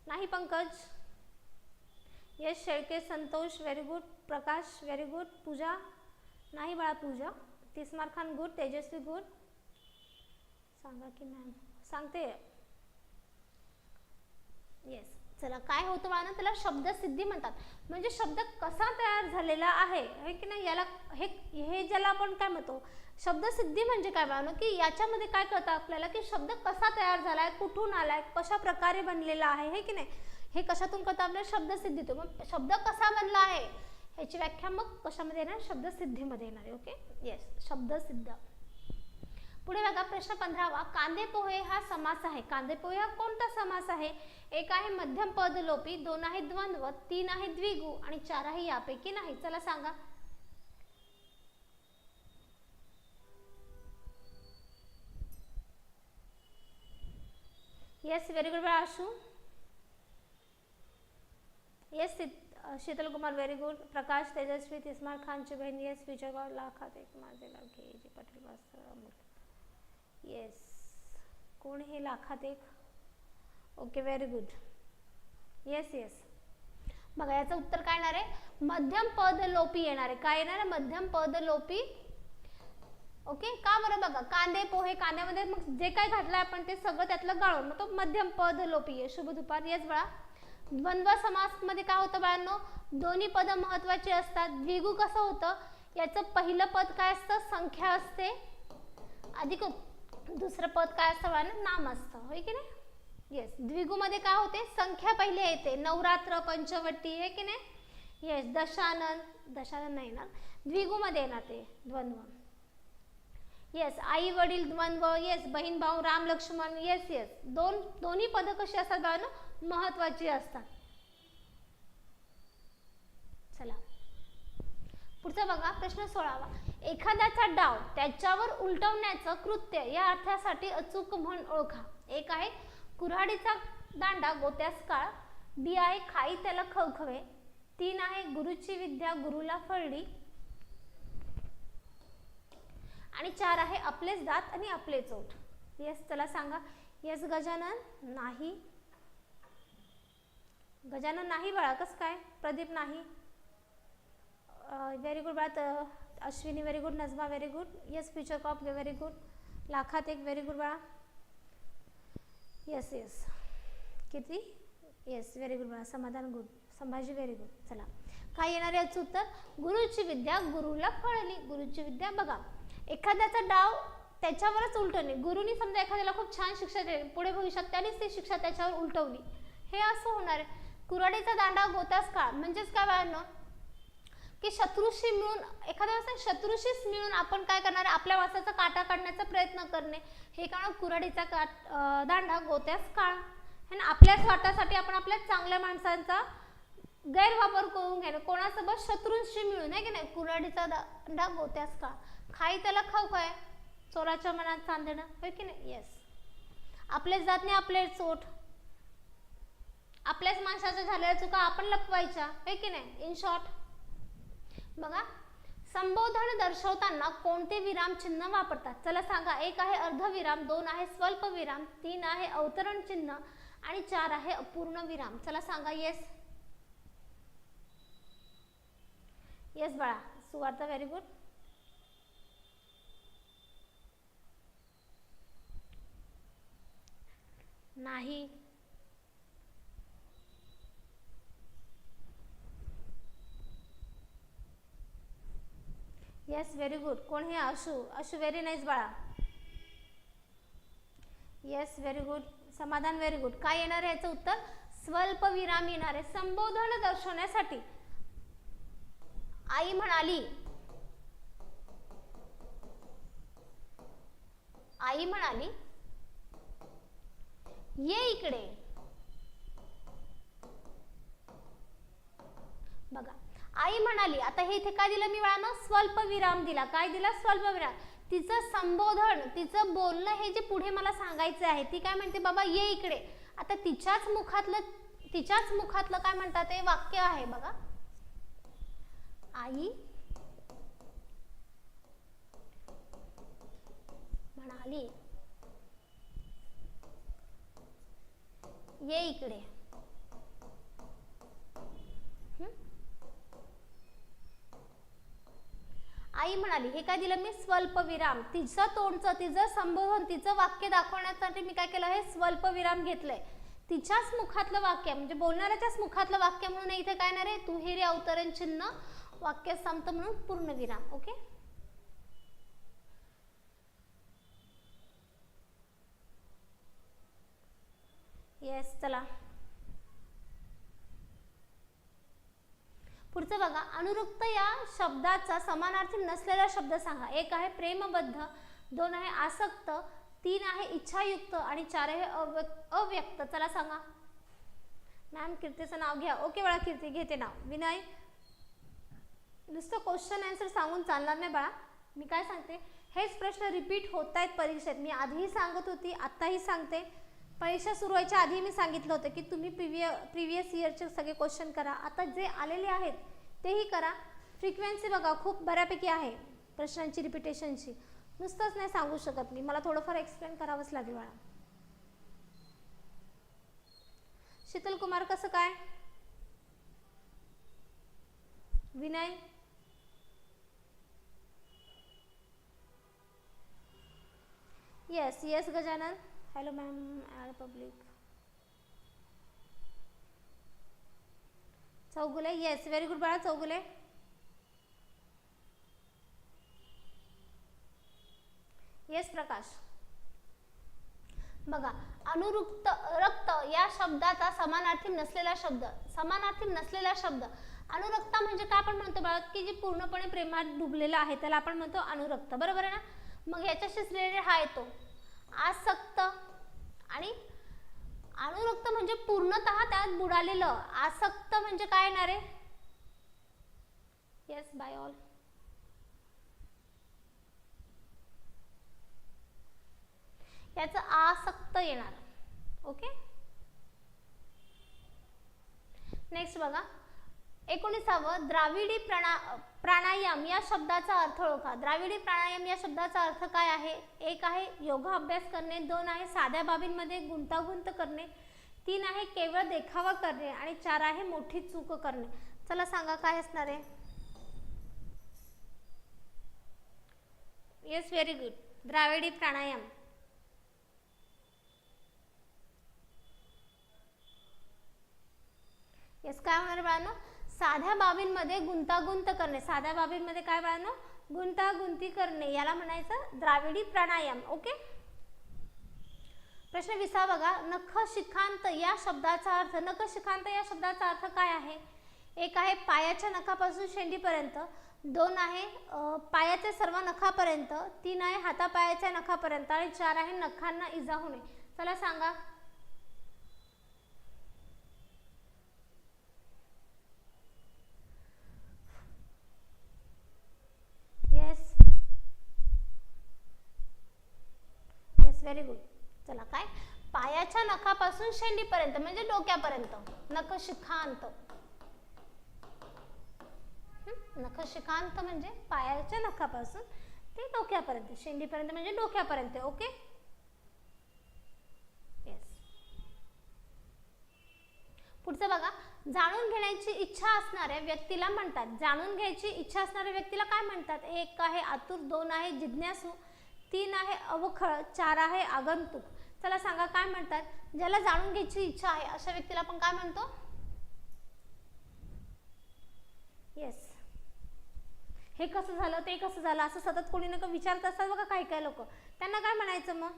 [SPEAKER 1] नाही. Pankaj, yes. Shelke, Santosh, very good. Prakash, very good. Pooja नाही बाळा. पूजा. तिस्मार खान, गुड. तेजस्वी, गुड. सांगा की मॅम सांगते. येस. चला, काय होतं बाळा ना, त्याला शब्दसिद्धी म्हणतात. म्हणजे शब्द कसा तयार झालेला आहे की नाही याला हे ज्याला आपण काय म्हणतो शब्दसिद्धी. म्हणजे काय बाळा की याच्यामध्ये काय कळतं आपल्याला की शब्द कसा तयार झालाय, कुठून आलाय, कशा प्रकारे बनलेला आहे, हे की नाही, हे कशातून कळतं आपल्याला? शब्दसिद्धीतो. मग शब्द कसा बनला आहे ह्याची व्याख्या मग कशामध्ये येणार? शब्दसिद्धीमध्ये येणार आहे. ओके, येस, शब्दसिद्ध. पुढे बघा प्रश्न 15वा. कांदे पोहे हा समास आहे. कांदे पोहे हा कोणता समास आहे? 1 आहे मध्यम पद लोपी, 2 आहे द्वंद्व, 3 आहे द्विगु आणि 4 आहे यापैकी नाही. चला सांगा. Yes, very good Ashu. Yes, Sheetal Kumar, very good. Prakash, Tejaswi, Tismar खानची बहीण. येस, फ्युचर गॉड, लाखात एक माझे लाखे, जी पटेल, अमोल. येस, कोण हे लाखात एक? Okay, very good. Yes yes. बघा याचं उत्तर काय येणार आहे? मध्यम पद लोपी येणार आहे. काय येणार आहे? मध्यम पद लोपी. ओके, का बरं? बघा कांदे पोहे, कांद्यामध्ये मग जे काय घातलं आपण ते सगळं त्यातलं गाळून मग तो मध्यम पद लोपी आहे. शुभ दुपार. येस बाळा. द्वंद्व समास मध्ये काय होतं बाळांनो? दोन्ही पद महत्वाची असतात. द्विगु कसं होतं? याचं पहिलं पद काय असतं? संख्या असते अधिक दुसरं पद काय असतं बाळांनो? नाम असतं. होय की नाही? येस. द्विगु मध्ये काय होते? संख्या पहिले येते. नवरात्र, पंचवटी, आहे की नाही? येस. दशानन, दशानन नाही येणार, द्विगु मध्ये येणार ते द्वंद्व. येस. आई वडील द्वंद्व. येस. बहीण भाऊ, राम लक्ष्मण. Yes yes. दोन्ही पद कशी असतात बाळांनो? महत्वाची असतात. चला पुढचा बघा प्रश्न 16वा. एखाद्याचा डाव त्याच्यावर उलटवण्याचं कृत्य या अर्थासाठी अचूक म्हण ओळखा. एक आहे कुऱ्हाडीचा दांडा गोत्यास काळ. बी आहे खाई त्याला खवखवे. 3 आहे गुरुची विद्या गुरुला फळली. आणि 4 आहे आपलेच दात आणि आपलेच ओठ. येस. चला सांगा. येस गजानन. नाही. गजानन नाही बाळा. कसं काय? प्रदीप नाही. व्हेरी गुड बाळा. Ashwini very good. Najma very good. Yes. Future cop very good. लाखात एक व्हेरी गुड बाळा. Yes yes. किती? येस व्हेरी गुड बाळा. Samadhan good. Sambhaji very good. चला काय येणार याचं उत्तर? गुरुची विद्या गुरुला फळली. गुरुची विद्या. बघा एखाद्याचा डाव त्याच्यावरच उलटवणे. गुरुनी समजा एखाद्याला खूप छान शिक्षा दिली, पुढे भविष्यात त्यानेच ती शिक्षा त्याच्यावर उलटवली, हे असं होणार आहे. कुऱ्हाडीचा दांडा गोत्यास काळ म्हणजेच काय बाळांनो की शत्रूशी मिळून, एखाद्या वेळेस शत्रूशीच मिळून आपण काय करणार? आपल्या वासाचा काटा काढण्याचा प्रयत्न करणे, हे कारण कुऱ्हाडीचा दांडा गोत्यास काळ है ना. आपल्याच वाटासाठी आपण आपल्या चांगल्या माणसांचा गैरवापर करून घेणे, कोणासोबत? शत्रूंशी मिळून, आहे की नाही. कुऱ्हाडीचा दांडा गोत्यास काळ. खाई त्याला खाऊ काय? चोराच्या मनात चांदणं, होय की नाही? येस. आपलेच जात नाही आपलेच चोट, आपल्याच माणसाच्या झालेल्या चुका आपण लपवायच्या, होय की नाही? इन शॉर्ट बघा, संबोधन दर्शवताना कोणते विराम चिन्ह वापरतात? चला सांगा. 1 आहे अर्धविराम, 2 आहे स्वल्प विराम, 3 आहे अवतरण चिन्ह आणि 4 आहे अपूर्ण विराम. चला सांगा. येस येस बाळा. सुवार्ता व्हेरी गुड. नाही. Yes very good. कोण हे? आशू. आशू व्हेरी नाईस बाळा. Yes very good. समाधान व्हेरी गुड. काय येणार आहे याचं उत्तर? स्वल्प विराम येणार आहे. संबोधन दर्शवण्यासाठी आई म्हणाली, आई म्हणाली ये इकडे. बघा, आई म्हणाली. आता हे इथे काय दिलं मी बाळांनो? स्वल्प विराम दिला. काय दिला? स्वल्प विराम. तिचं संबोधन, तिचं बोलणं हे जे पुढे मला सांगायचं आहे, ती काय म्हणते? बाबा ये इकडे. आता तिच्याच मुखातलं काय म्हणतात ते वाक्य आहे बघा. आई म्हणाली ये इकडे. आई म्हणाली. हे काय दिलं मी? स्वल्प विराम. तिचं तोंडचं, तिचं संबोधन, तिचं वाक्य दाखवण्यासाठी मी काय केलं? हे स्वल्प विराम घेतलंय. तिच्याच मुखातलं वाक्य म्हणजे बोलणाऱ्याच्याच मुखातलं वाक्य म्हणून इथे काय येणार आहे? दुहेरी अवतरण चिन्ह, वाक्य संपत म्हणून पूर्ण विराम. ओके. येस. चला पुढचं बघा. अनुरुक्त या शब्दाचा समानार्थी नसलेला शब्द सांगा. 1 आहे प्रेमबद्ध, 2 आहे आसक्त, 3 आहे इच्छायुक्त आणि 4 आहे अव्यक्त. चला सांगा. मॅम कीर्तीचं नाव घ्या. ओके बाळा, कीर्ती घेते नाव. विनय, नुसतं क्वेश्चन आन्सर सांगून चालणार नाही बाळा. मी काय सांगते, हेच प्रश्न रिपीट होत आहेत परीक्षेत. मी आधीही सांगत होती, आत्ताही सांगते. परीक्षा सुरू व्हायच्या आधी मी सांगितलं होतं की तुम्ही प्रिव्हियस इयरचे सगळे क्वेश्चन करा. आता जे आलेले आहेत तेही करा. फ्रिक्वेन्सी बघा खूप बऱ्यापैकी आहे प्रश्नांची, रिपिटेशनची. नुसतंच नाही सांगू शकत मी, मला थोडंफार एक्सप्लेन करावंच लागेल बाळा. शीतल कुमार कसं काय? Vinay, yes yes. Gajanan, hello ma'am. ॲड पब्लिक. चौगुले, येस व्हेरी गुड बाळा. चौगुले, येस. प्रकाश, बघा अनुरुक्त रक्त या शब्दाचा समानार्थी नसलेला शब्द. समानार्थी नसलेला शब्द अनुरक्ता म्हणजे काय आपण म्हणतो बाळा? की जे पूर्णपणे प्रेमात डुबलेला आहे त्याला आपण म्हणतो अनुरक्त. बरोबर आहे ना? मग याच्याशीच रिलेटेड हा येतो आसक्त. आणि अनुरक्त म्हणजे पूर्णतः त्यात बुडालेलं. आसक्त म्हणजे काय येणार आहे? Yes bye all. याचं आसक्त येणार. ओके. नेक्स्ट बघा 19व द्राविडी प्राणायाम या शब्दाचा अर्थ ओळखा. द्राविडी प्राणायाम या शब्दाचा अर्थ काय आहे? 1 आहे योगाभ्यास करणे, 2 आहे साध्या बाबींमध्ये गुंतागुंत करणे, 3 आहे केवळ देखावा करणे आणि 4 आहे मोठी चूक करणे. चला सांगा काय असणार आहे? Yes very good. द्राविडी प्राणायाम. येस काय होणार बाळांनो? साध्या बाबींमध्ये गुंतागुंत करणे. साध्या बाबींमध्ये काय बाळांनो? गुंतागुंती करणे, याला म्हणायचं द्राविडी प्राणायाम. ओके. प्रश्न 20 बघा. नखशिखांत या शब्दाचा अर्थ. नखशिखांत या शब्दाचा अर्थ काय आहे? 1 आहे पायाच्या नखापासून शेंडीपर्यंत, 2 आहे पायाच्या सर्व नखापर्यंत, 3 आहे हातापायाच्या नखापर्यंत आणि 4 आहे नखांना इजा होणे. चला सांगा. Yes very good. चला काय, पायाच्या नखापासून शेंडीपर्यंत म्हणजे डोक्यापर्यंत, नखशिखांत. नखशिखांत म्हणजे पायाच्या नखापासून ते डोक्यापर्यंत, शेंडीपर्यंत म्हणजे डोक्यापर्यंत. Okay, yes. पुढचं बघा, जाणून घेण्याची इच्छा असणाऱ्या व्यक्तीला म्हणतात. जाणून घ्यायची इच्छा असणाऱ्या व्यक्तीला काय म्हणतात? 1 आहे आतुर, 2 आहे जिज्ञासू, 3 आहे अवखळ, 4 आहे आगंतुक. चला सांगा काय म्हणतात? ज्याला जाणून घ्यायची इच्छा आहे अशा व्यक्तीला आपण काय म्हणतो? येस. हे कसं झालं, ते कसं झालं असं सतत कोणी ना विचारत असतात बघा काही काही लोक, त्यांना काय म्हणायचं मग?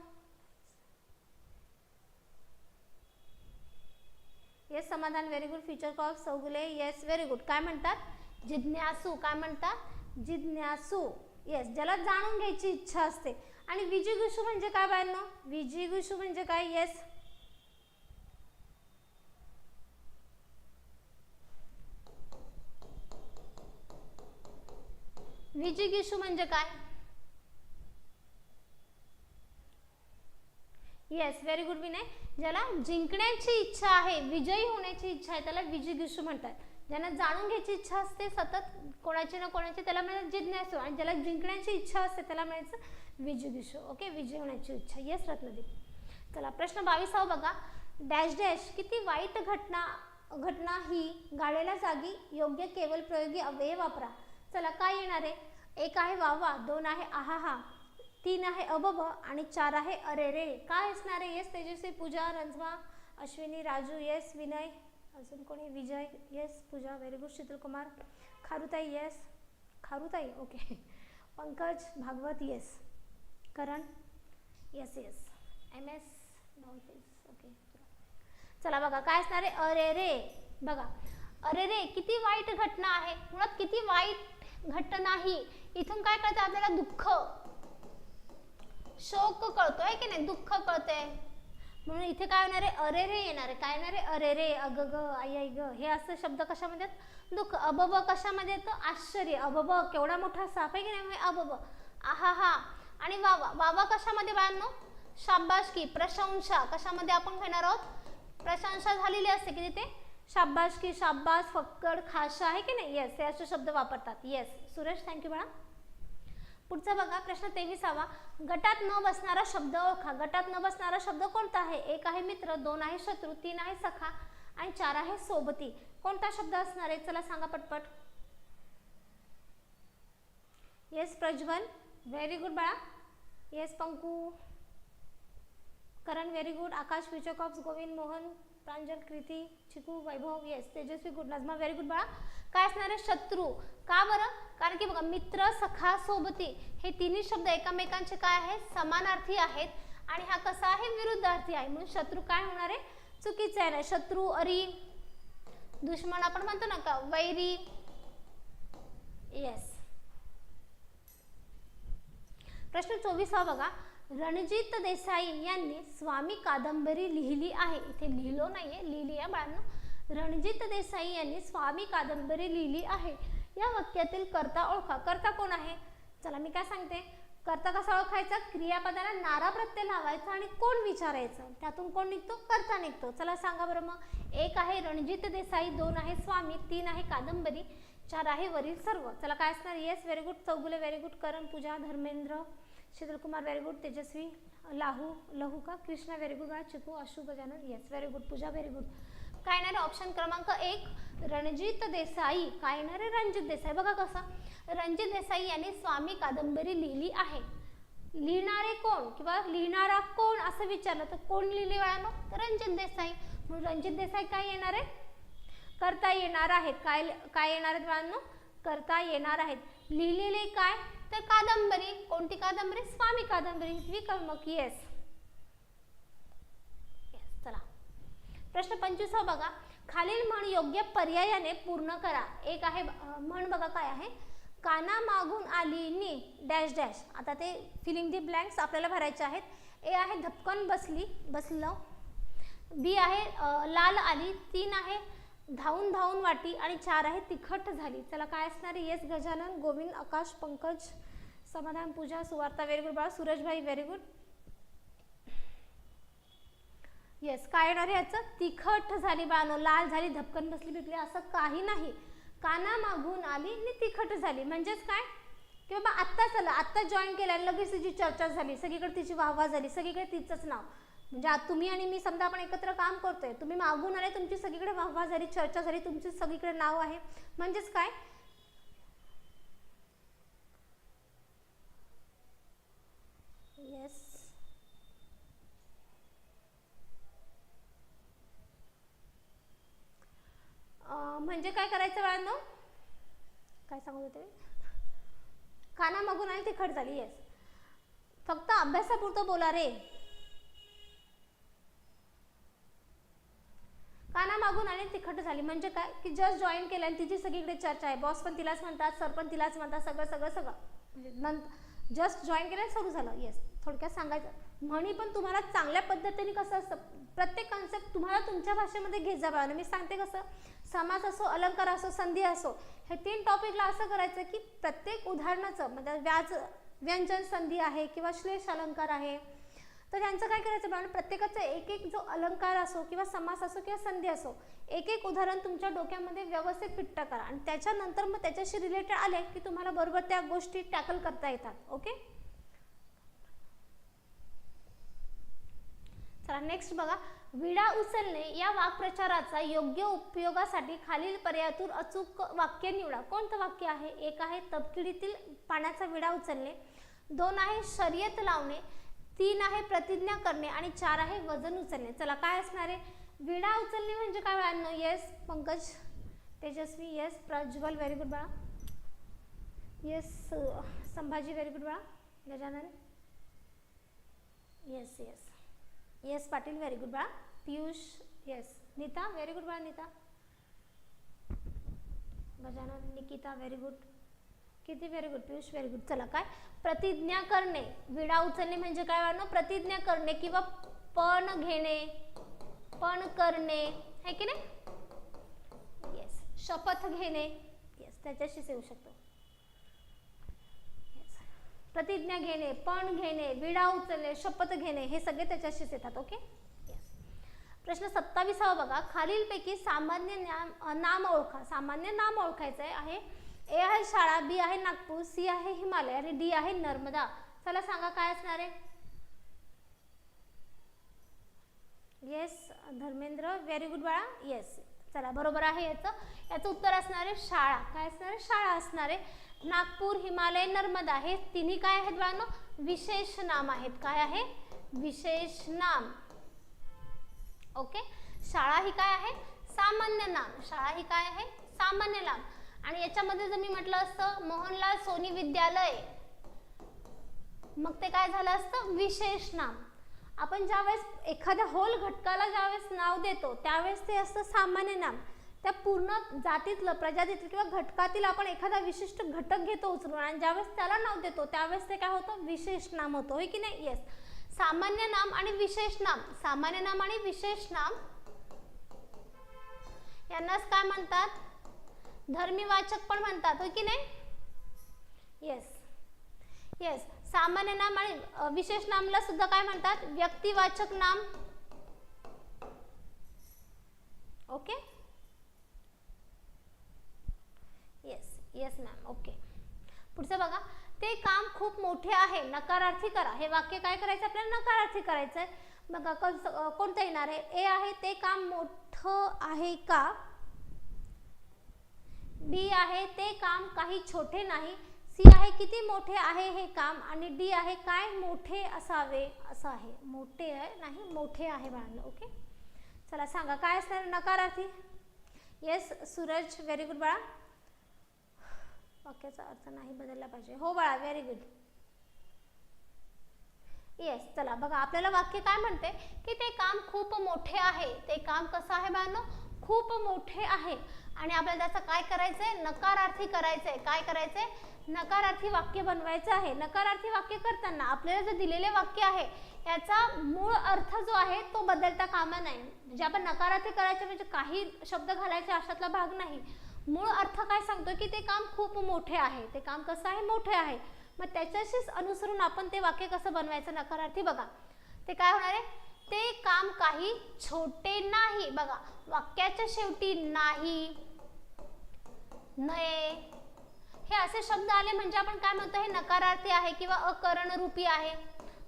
[SPEAKER 1] Yes Samadhan, very good. Future corp Chougule, yes very good. काय म्हणतात? जिज्ञासू. काय म्हणतात? जिज्ञासू. येस, ज्याला जाणून घ्यायची इच्छा असते. आणि विजिगीषू म्हणजे काय बाळांनो? विजिगीषू म्हणजे काय? येस, विजिगीषू म्हणजे काय? Yes very good Vinay. ज्याला जिंकण्याची इच्छा आहे, विजयी होण्याची इच्छा आहे त्याला विजिगीषू म्हणतात. ज्यांना जाणून घ्यायची इच्छा असते सतत कोणाची ना कोणाची त्याला म्हणायचं जिज्ञासू. आणि ज्याला जिंकण्याची इच्छा असते त्याला म्हणायचं विजिगीषू. ओके, विजय होण्याची इच्छा. येस रत्नदीप. चला प्रश्न 22 बघा. डॅश डॅश किती वाईट घटना ही गाळलेल्या जागी योग्य केवळ प्रयोगी अव्यय वापरा. चला काय येणार आहे? 1 आहे वावा, 2 आहे आहाहा, 3 आहे अबब आणि 4 आहे अरे रे. काय असणार आहे? येस तेजस्वी, पूजा, रंजमा, अश्विनी, राजू, येस विनय, अजून कोणी? विजय, येस पूजा, व्हेरी गुड. शीतलकुमार, खारुताई, येस खारुताई, okay. Pankaj, Bhagwat, yes. Karan, yes yes. MS okay. चला बघा काय असणार आहे? अरे रे. बघा अरे रे किती वाईट घटना आहे. मुळात किती वाईट घटना ही, इथून काय कळतं आपल्याला? दुःख, शोक कळतो आहे की नाही? दुःख कळतंय. म्हणून इथे काय होणार आहे? अरे रे येणार आहे. काय येणार आहे? अरे रे, अग ग, आई आई ग, हे असं शब्द कशामध्ये आहेत? दुःख. अबब कशामध्ये येतं? आश्चर्य. अबब केवढा मोठा साप आहे की नाही? अबब. आहाहा आणि वावा. वावा कशामध्ये बाळांनो? शाबासकी, प्रशंसा. कशामध्ये आपण घेणार आहोत? प्रशंसा झालेली असते की तिथे शाबासकी, शाबास, फक्कड, खाशा आहे की नाही? येस, हे असे शब्द वापरतात. येस सुरेश, थँक्यू बाळा. पुढचा बघा प्रश्न 23. गटात न बसणारा शब्द ओळखा. गटात न बसणारा शब्द कोणता आहे? 1 आहे मित्र, 2 आहे शत्रू, 3 आहे सखा आणि 4 आहे सोबती. कोणता शब्द असणार आहे? चला सांगा पटपट. येस प्रज्वल, व्हेरी गुड बाळा. येस पंकू, करण, व्हेरी गुड. आकाश, फ्युचर कॉप्स, गोविंद, मोहन, प्रांजल, कृती, चिकू, वैभव, येस तेजस्वी, गुड. नजमा, व्हेरी गुड बाळा. काय असणार आहे? शत्रू. का बरं? कारण की बघा मित्र, सखा, सोबती हे तिन्ही शब्द एकमेकांचे काय आहेत? समानार्थी आहेत. आणि हा कसा आहे? विरुद्धार्थी आहे. म्हणून शत्रू काय होणार आहे? चुकीचं आहे. शत्रू, अरी, दुश्मन आपण म्हणतो ना का, वैरी. येस. प्रश्न 24 बघा. रणजित देसाई यांनी स्वामी कादंबरी लिहिली आहे. इथे लिहिलो नाहीये, लिहिली आहे बाळांनो. रणजित देसाई यांनी स्वामी कादंबरी लिहिली आहे. या वाक्यातील कर्ता ओळखा. कर्ता कोण आहे? चला मी काय सांगते. कर्ता कसा ओळखायचा? क्रियापदाला नारा प्रत्यय लावायचा आणि कोण विचारायचं, त्यातून कोण निघतो? कर्ता निघतो. चला सांगा बरं मग. 1 आहे रणजित देसाई, 2 आहे स्वामी, 3 आहे कादंबरी, 4 आहे वरील सर्व. चला काय असणार? Yes very good. Chougule, very good. Karan, Pooja, Dharmendra, Sheetalkumar, very good. Tejaswi, Lahu का, Krishna, very good. Chiku, Ashu, Gajanan, yes very good. Pooja, very good. काय येणार? ऑप्शन क्रमांक 1 रणजित देसाई. काय येणार आहे? रणजित देसाई. बघा कसं, रणजित देसाई यांनी स्वामी कादंबरी लिहिली आहे. लिहिणारे कोण किंवा लिहिणारा कोण असं विचारलं तर कोण लिहिली बाळांनो? तर रणजित देसाई. म्हणून रणजित देसाई काय येणार आहे? करता येणार आहेत. काय येणार आहेत बाळांनो? करता येणार आहेत. लिहिलेले काय? तर कादंबरी. कोणती कादंबरी? स्वामी कादंबरी. विकल्मक. येस. चला प्रश्न 25 बघा. खालील म्हण योग्य पर्यायाने पूर्ण करा. 1 आहे म्हण बघा काय आहे? काना मागून आली नी डॅश डॅश. आता ते फिलिंग दी ब्लँक्स आपल्याला भरायचे आहेत. ए आहे धपकन बसलं. बी आहे लाल आली. 3 आहे धावून धावून वाटी आणि 4 आहे तिखट झाली. चला काय असणार आहे? येस गजानन, गोविंद, आकाश, पंकज, समाधान, पूजा, सुवार्ता, व्हेरी गुड बाळा. सूरजभाई, व्हेरी गुड. येस, काय येणार आहे याचं? तिखट झाली बाळांनो, लाल झाली, धपकन बसली बिकली असं काही नाही. काना मागून आली आणि तिखट झाली म्हणजेच काय की बाबा आत्ताच आलं, आत्ता जॉईन केलं, लगेच तिची चर्चा झाली, सगळीकडे तिची वाहवा झाली, सगळीकडे तिचंच नाव. म्हणजे तुम्ही आणि मी समजा आपण एकत्र काम करतोय, तुम्ही मागून आले, तुमची सगळीकडे वाहवा झाली, चर्चा झाली, तुमची सगळीकडे नाव आहे म्हणजेच काय. येस, म्हणजे काय करायचं बाळांनो, काय सांगत होते, काना मागून आली तिखट झाली. येस, फक्त अभ्यासापुरतं बोला रे. काना मागून आली तिखट झाली म्हणजे काय की जस्ट जॉईन केलं आणि तिची सगळीकडे चर्चा आहे, बॉस पण तिलाच म्हणतात, सर पण तिलाच म्हणतात, सगळं सगळं सगळं म्हणजे नंतर जस्ट जॉईन केलं सुरू झालं. येस, थोडक्यात सांगायचं म्हणी पण तुम्हाला चांगल्या पद्धतीने कसं असतं, प्रत्येक कॉन्सेप्ट तुम्हाला तुमच्या भाषेमध्ये घेत जा बाळांनो. मी सांगते कसं, समास असो, अलंकार असो, संधी असो, हे 3 टॉपिकला असं करायचं की प्रत्येक उदाहरणाचं म्हणजे व्यंजन संधी आहे किंवा श्लेष अलंकार आहे, तर त्यांचं काय करायचं बाळांनो, प्रत्येकाचा एक एक जो अलंकार असो किंवा समास असो किंवा संधी असो, एक एक उदाहरण तुमच्या डोक्यामध्ये व्यवस्थित फिट्ट करा आणि त्याच्यानंतर मग त्याच्याशी रिलेटेड आले की तुम्हाला बरोबर त्या गोष्टी टॅकल करता येतात. ओके, चला नेक्स्ट बघा. विडा उचलणे या वाक्प्रचाराचा योग्य उपयोगासाठी खालील पर्यायातून अचूक वाक्य निवडा. कोणतं वाक्य आहे? 1 आहे तपकिडीतील पाण्याचा विडा उचलणे, 2 आहे शर्यत लावणे, 3 आहे प्रतिज्ञा करणे आणि 4 आहे वजन उचलणे. चला काय असणार आहे? विडा उचलणे म्हणजे काय बाळांनो? Yes Pankaj, Tejaswi, yes Prajwal, very good बाळा, येस संभाजी, व्हेरी गुड बाळा, Gajanan, yes yes yes Patil, very good बाळा, Piyush, yes Nita, very good बाळा, नीता, गजानन, निकिता, व्हेरी गुड, किती very good, Piyush very good. चला काय प्रतिज्ञा करणे, विडा उचलणे म्हणजे काय बाळांनो? प्रतिज्ञा करणे किंवा पण घेणे, पण करणे है की नाही. येस, शपथ घेणे, येस त्याच्याशीच येऊ शकतो. प्रतिज्ञा घेणे, पण घेणे, विडा उचलणे, शपथ घेणे हे सगळे त्याच्याशीच येतात. ओके, प्रश्न 27 बघा. खालीलपैकी सामान्य नाम ओळखा. सामान्य नाम ओळखायचं आहे. ए आहे शाळा, बी आहे नागपूर, सी आहे हिमालय आणि डी आहे नर्मदा. चला सांगा काय असणार आहे? येस धर्मेंद्र, व्हेरी गुड बाळा, येस चला बरोबर आहे. याचं उत्तर असणार आहे शाळा. काय असणार आहे? शाळा असणार आहे. नागपूर, हिमालय, नर्मदा हे तिन्ही काय आहेत बाळांनो? विशेष नाम आहेत. काय आहे? विशेष नाम. ओके, शाळा ही काय आहे? सामान्य नाम. शाळा ही काय आहे? सामान्य नाम. आणि याच्यामध्ये जर मी म्हटलं असतं मोहनलाल सोनी विद्यालय, मग ते काय झालं असतं? विशेष नाम. आपण ज्यावेळेस एखाद्या होल घटकाला ज्यावेळेस नाव देतो त्यावेळेस ते असतं सामान्य नाम. त्या पूर्ण जातीतलं, प्रजातीतलं किंवा घटकातील आपण एखादा विशिष्ट घटक घेतो उचलून आणि ज्यावेळेस त्याला नाव देतो त्यावेळेस ते काय होतं? विशेष नाम होतं. होय की नाही? येस, सामान्य नाम आणि विशेष नाम. सामान्य नाम आणि विशेष नाम यांनाच काय म्हणतात? धर्मीवाचक पण म्हणतात. होय की नाही? येस येस, सामान्य नाम आणि विशेष नामला सुद्धा काय म्हणतात? व्यक्तिवाचक नाम. Okay, yes yes ma'am. Okay, पुढचं बघा. ते काम खूप मोठे आहे, नकारार्थी करा. हे वाक्य काय करायचं आपल्याला? नकारार्थी करायचंय. बघा कोणतं येणार आहे? ए आहे ते काम मोठं आहे का, बी आहे ते काम काही छोटे नाही, सी आहे किती मोठे आहे हे काम आणि डी आहे काय मोठे असावे असं आहे. मोठे आहे नाही, मोठे आहे बाळांनो. ओके, चला सांगा काय असणार नकारार्थी? येस सूरज, व्हेरी गुड बाळा. वाक्याचा अर्थ नाही बदलला पाहिजे. हो बाळा, व्हेरी गुड. येस, चला बघा आपल्याला वाक्य काय म्हणते की ते काम खूप मोठे आहे. ते काम कसं आहे बाळांनो? खूप मोठे आहे. आणि आपल्याला त्याचं काय करायचंय? नकारार्थी करायचंय. काय करायचंय? नकारार्थी वाक्य बनवायचं आहे. नकारार्थी वाक्य करताना आपल्याला जे दिलेले वाक्य आहे याचा मूळ अर्थ जो आहे तो बदलता कामा नये. म्हणजे आपण नकारार्थी करायचे म्हणजे काही शब्द घालायचे अशातला भाग नाही. मूळ अर्थ काय सांगतो की ते काम खूप मोठे आहे. ते काम कसं आहे? मोठे आहे. मग त्याच्याशीच अनुसरून आपण ते वाक्य कसं बनवायचं नकारार्थी? बघा ते काय होणार आहे? ते काम काही छोटे नाही. बघा वाक्याच्या शेवटी नाही, नये हे असे शब्द आले म्हणजे आपण काय म्हणतो, हे नकारार्थी आहे किंवा अकरणरूपी आहे,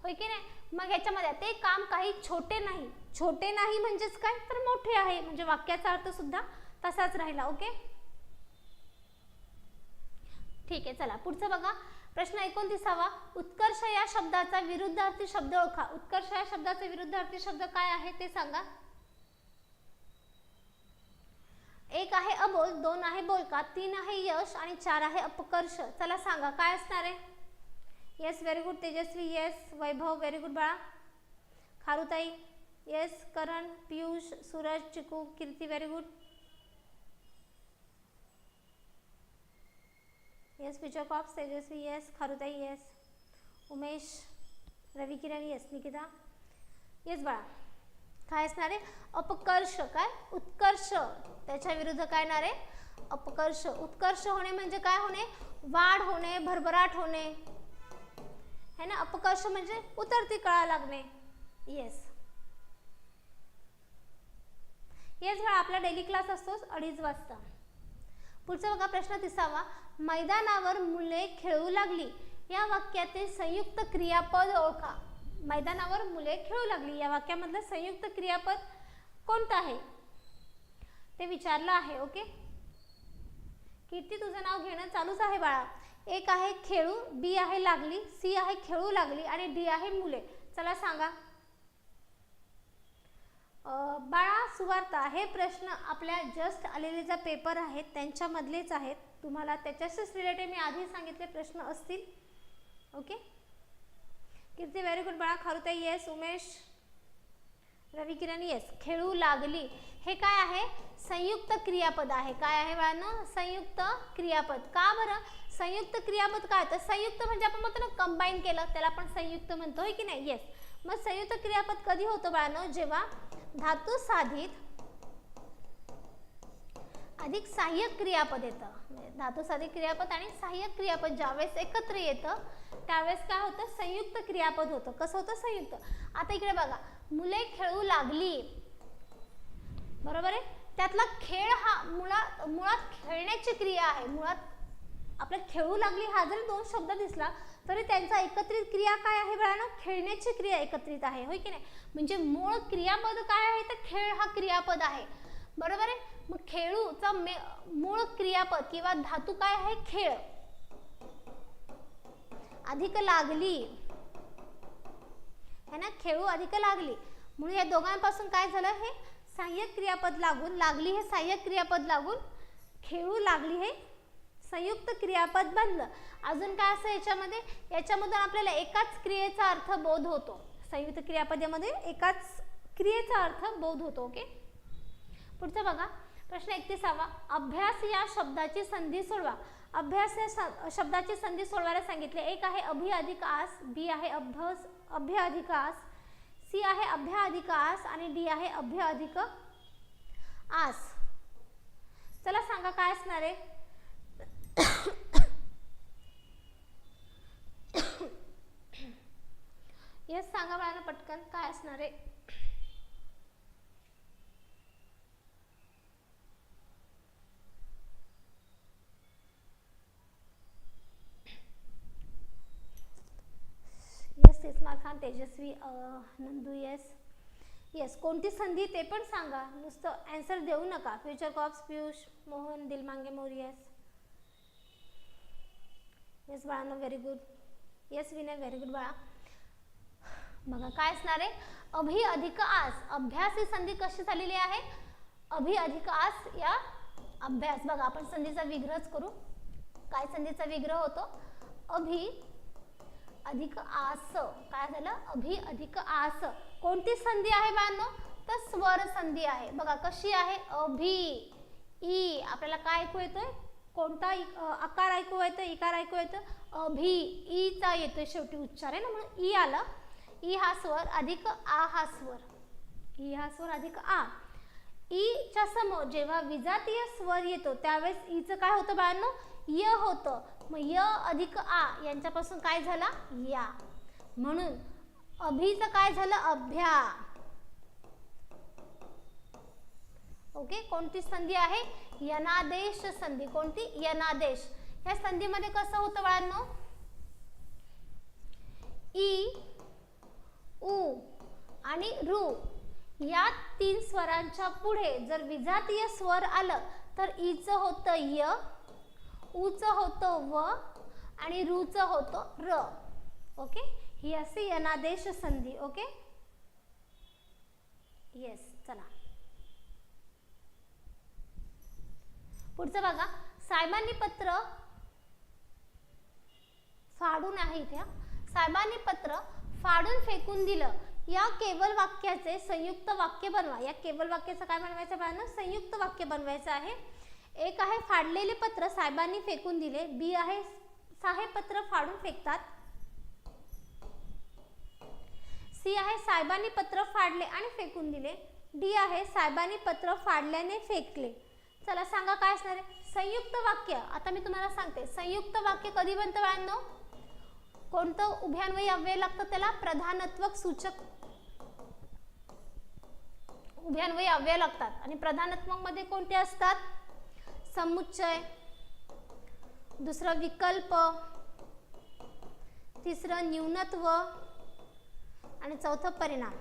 [SPEAKER 1] होय की नाही. मग याच्यामध्ये ते काम काही छोटे नाही, छोटे नाही म्हणजेच काय तर मोठे आहे, म्हणजे वाक्याचा अर्थ सुद्धा तसाच राहिला. ओके ठीक आहे. चला पुढचं बघा प्रश्न 29वा. उत्कर्ष या शब्दाचा विरुद्धार्थी शब्द ओळखा. उत्कर्ष या शब्दाचा विरुद्धार्थी शब्द काय आहे ते सांगा. 1 आहे अबोल, 2 आहे बोलका, 3 आहे यश आणि 4 आहे अपकर्ष. चला सांगा काय असणार आहे. Yes very good Tejaswi, yes Vaibhav very good बाळा, Kharutai yes, Karan, Piyush, Suraj, Chiku, Kirti very good, yes future cops, Tejaswi yes, Kharutai yes, Umesh, Ravi Kiran yes, Nikita yes बाळा. काय असणार आहे अपकर्ष. काय उत्कर्ष त्याच्या विरुद्ध काय येणार आहे अपकर्ष. उत्कर्ष होणे म्हणजे काय होणे, वाढ होणे, भरभराट होणे है ना. अपकर्ष म्हणजे उतरती कळा लागणे. येस येस बाळा, आपला डेली क्लास असतो 2:30 वाजता. पुढचा बघा प्रश्न 30वा. मैदानावर मुले खेळू लागली या वाक्यातील संयुक्त क्रियापद ओळखा. मैदानावर मुले खेळू लागली या वाक्यामधलं संयुक्त क्रियापद कोणतं आहे ते विचारलं आहे. ओके कीर्ती तुझं नाव घेणं चालूच आहे बाळा. 1 आहे खेळू, बी आहे लागली, सी आहे खेळू लागली आणि डी आहे मुले. चला सांगा बाळा. सुवार्ता हे प्रश्न आपल्या जस्ट आलेले जे पेपर आहेत त्यांच्यामधलेच आहेत. तुम्हाला त्याच्याशीच रिलेटेड मी आधी सांगितले प्रश्न असतील. ओके कीर्ती व्हेरी गुड बाळा, खारुताई येस, उमेश, रवी किरण येस. खेळू लागली हे काय आहे संयुक्त क्रियापद आहे. काय आहे बाळांनो संयुक्त क्रियापद. का बरं संयुक्त क्रियापद काय तर संयुक्त म्हणजे आपण म्हणतो ना कंबाईन केलं त्याला आपण संयुक्त म्हणतो होय की नाही. येस मग संयुक्त क्रियापद कधी होतं बाळांनो जेव्हा धातू साधित अधिक सहाय्यक क्रियापद येतं. धातू साधित क्रियापद आणि सहाय्यक क्रियापद ज्यावेळेस एकत्र येतं त्यावेळेस काय होतं संयुक्त क्रियापद होतं. कसं होतं संयुक्त. आता इकडे बघा मुले खेळू लागली बरोबर आहे. त्यातला खेळ हा मुळात खेळण्याची क्रिया आहे. मुळात आपल्या खेळू लागली हा जरी 2 शब्द दिसला तरी त्यांचा एकत्रित क्रिया काय आहे बाळांनो खेळण्याची क्रिया एकत्रित आहे होय की नाही. म्हणजे मूळ क्रियापद काय आहे तर खेळ हा क्रियापद आहे बरोबर आहे. मग खेळूचा मूळ क्रियापद किंवा धातू काय आहे खेळ अधिक लागली है ना. खेळू अधिक लागली म्हणून या दोघांपासून काय झालं हे सहाय्यक क्रियापद लागून लागली हे सहाय्यक क्रियापद लागून खेळू लागली हे संयुक्त क्रियापद बनलं. अजून काय असं याच्यामधून आपल्याला एकाच क्रियेचा अर्थ बोध होतो. संयुक्त क्रियापदामध्ये एकाच क्रियेचा अर्थ बोध होतो. ओके पुढचं बघा प्रश्न 31वा. अभ्यास या शब्दाची संधी सोडवा. अभ्यास या शब्दाची संधी सोडवायला सांगितले. 1 आहे अभि अधिक आस, बी आहे अभ्य अधिक आस, सी आहे अभ्य अधिक आस आणि डी आहे अभ्य अधिक आस. चला सांगा काय असणार आहे. येस सांगा मला पटकन काय असणार आहे. येस इस्माल खान, तेजस्वी, नंदू येस येस. कोणती संधी ते पण सांगा, नुसतं आन्सर देऊ नका. फ्युचर कॉप्स, पियुष, मोहन, दिलमांगे मोर येस येस बाळांनो very good. Yes Vinay very good बाळा. बघा काय असणार आहे अभि अधिक आस. अभ्यास ही संधी कशी झालेली आहे अभि अधिक आस या अभ्यास. बघा आपण संधीचा विग्रहच करू. काय संधीचा विग्रह होतो अभि अधिक आस. काय झालं अभि अधिक आस. कोणती संधी आहे बाळांनो तर स्वर संधी आहे. बघा कशी आहे अभि ई. आपल्याला काय ऐकू येतोय कोणता आकार ऐकू येतो इकार ऐकू येतो अभि ई चा येतोय शेवटी उच्चार आहे ना म्हणून ई आला. ई हा स्वर अधिक आ हा स्वर. ई हा स्वर अधिक आ. ई च्या समोर जेव्हा विजातीय स्वर येतो त्यावेळेस ई चं काय होतं बाळांनो य होतं. मग य अधिक आ यांच्यापासून काय झाला या. म्हणून अभिचं काय झालं अभ्या. ओके, कोणती संधी आहे? यनादेश संधी. कोणती? यनादेश. या संधीमध्ये कसं होतं बाळांनो? ई, उ आणि रू या 3 स्वरांच्या पुढे जर विजातीय स्वर आलं तर ईचं होतं य, ऊचं होतं व आणि रूचं होतं र. ओके, ही अशी यनादेश संधी. Okay, yes. चला पुढचं बघा. साहेबांनी पत्र फाडून आहे इथे, साहेबांनी पत्र फाडून फेकून दिलं या केवल वाक्याचे संयुक्त वाक्य बनवा. या केवल वाक्याचं काय बनवायचं बाळांनो? संयुक्त वाक्य बनवायचं आहे. एक आहे फाडलेले पत्र साहेबांनी फेकून दिले. बी आहे साहेब पत्र फाडून फेकतात. सी आहे साहेबांनी पत्र फाडले आणि फेकून दिले. डी आहे साहेबांनी पत्र फाडल्याने फेकले. चला सांगा काय असणार आहे? संयुक्त वाक्य. आता मी तुम्हाला सांगते संयुक्त वाक्य कधी बनतं बाळांनो? कोणतं उभयान्वयी अव्यय लागतं त्याला? प्रधानत्वक सूचक उभयान्वयी अव्यय लागतात. आणि प्रधानत्मक मध्ये कोणते असतात? समुच्चय, दुसरं विकल्प, तिसरं न्यूनत्व आणि चौथं परिणाम.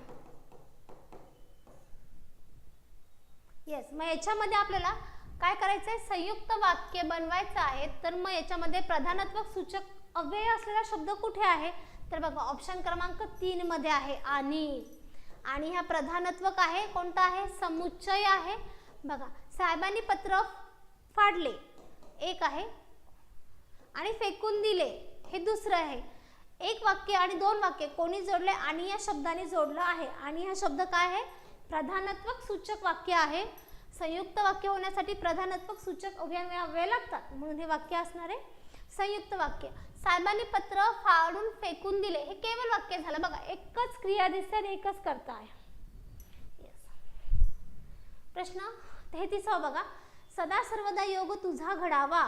[SPEAKER 1] येस, मग याच्यामध्ये आपल्याला काय करायचंय? संयुक्त वाक्य बनवायचं आहे. तर मग याच्यामध्ये प्रधानत्वक सूचक अव्यय असलेला शब्द कुठे आहे? तर बघा ऑप्शन क्रमांक 3 मध्ये आहे आणि. आणि हा प्रधानत्वक आहे. कोणता आहे? समुच्चय आहे. बघा साहेबांनी पत्र फाडले एक आहे आणि फेकून दिले हे दुसरं आहे. एक वाक्य आणि 2 वाक्य कोणी जोडले? आणि या शब्दाने जोडलं आहे. आणि हा शब्द काय आहे? प्रधानत्वक सूचक वाक्य आहे. संयुक्त वाक्य होण्यासाठी प्रधानत्वक सूचक उभयान्वयी अव्यय लागतात म्हणून हे वाक्य असणार आहे संयुक्त वाक्य. साहेबांनी पत्र फाडून फेकून दिले हे केवल वाक्य झालं. बघा एकच क्रिया दिसते आणि एकच कर्ता आहे. प्रश्न 33 बघा. सदा सर्वदा योग तुझा घडावा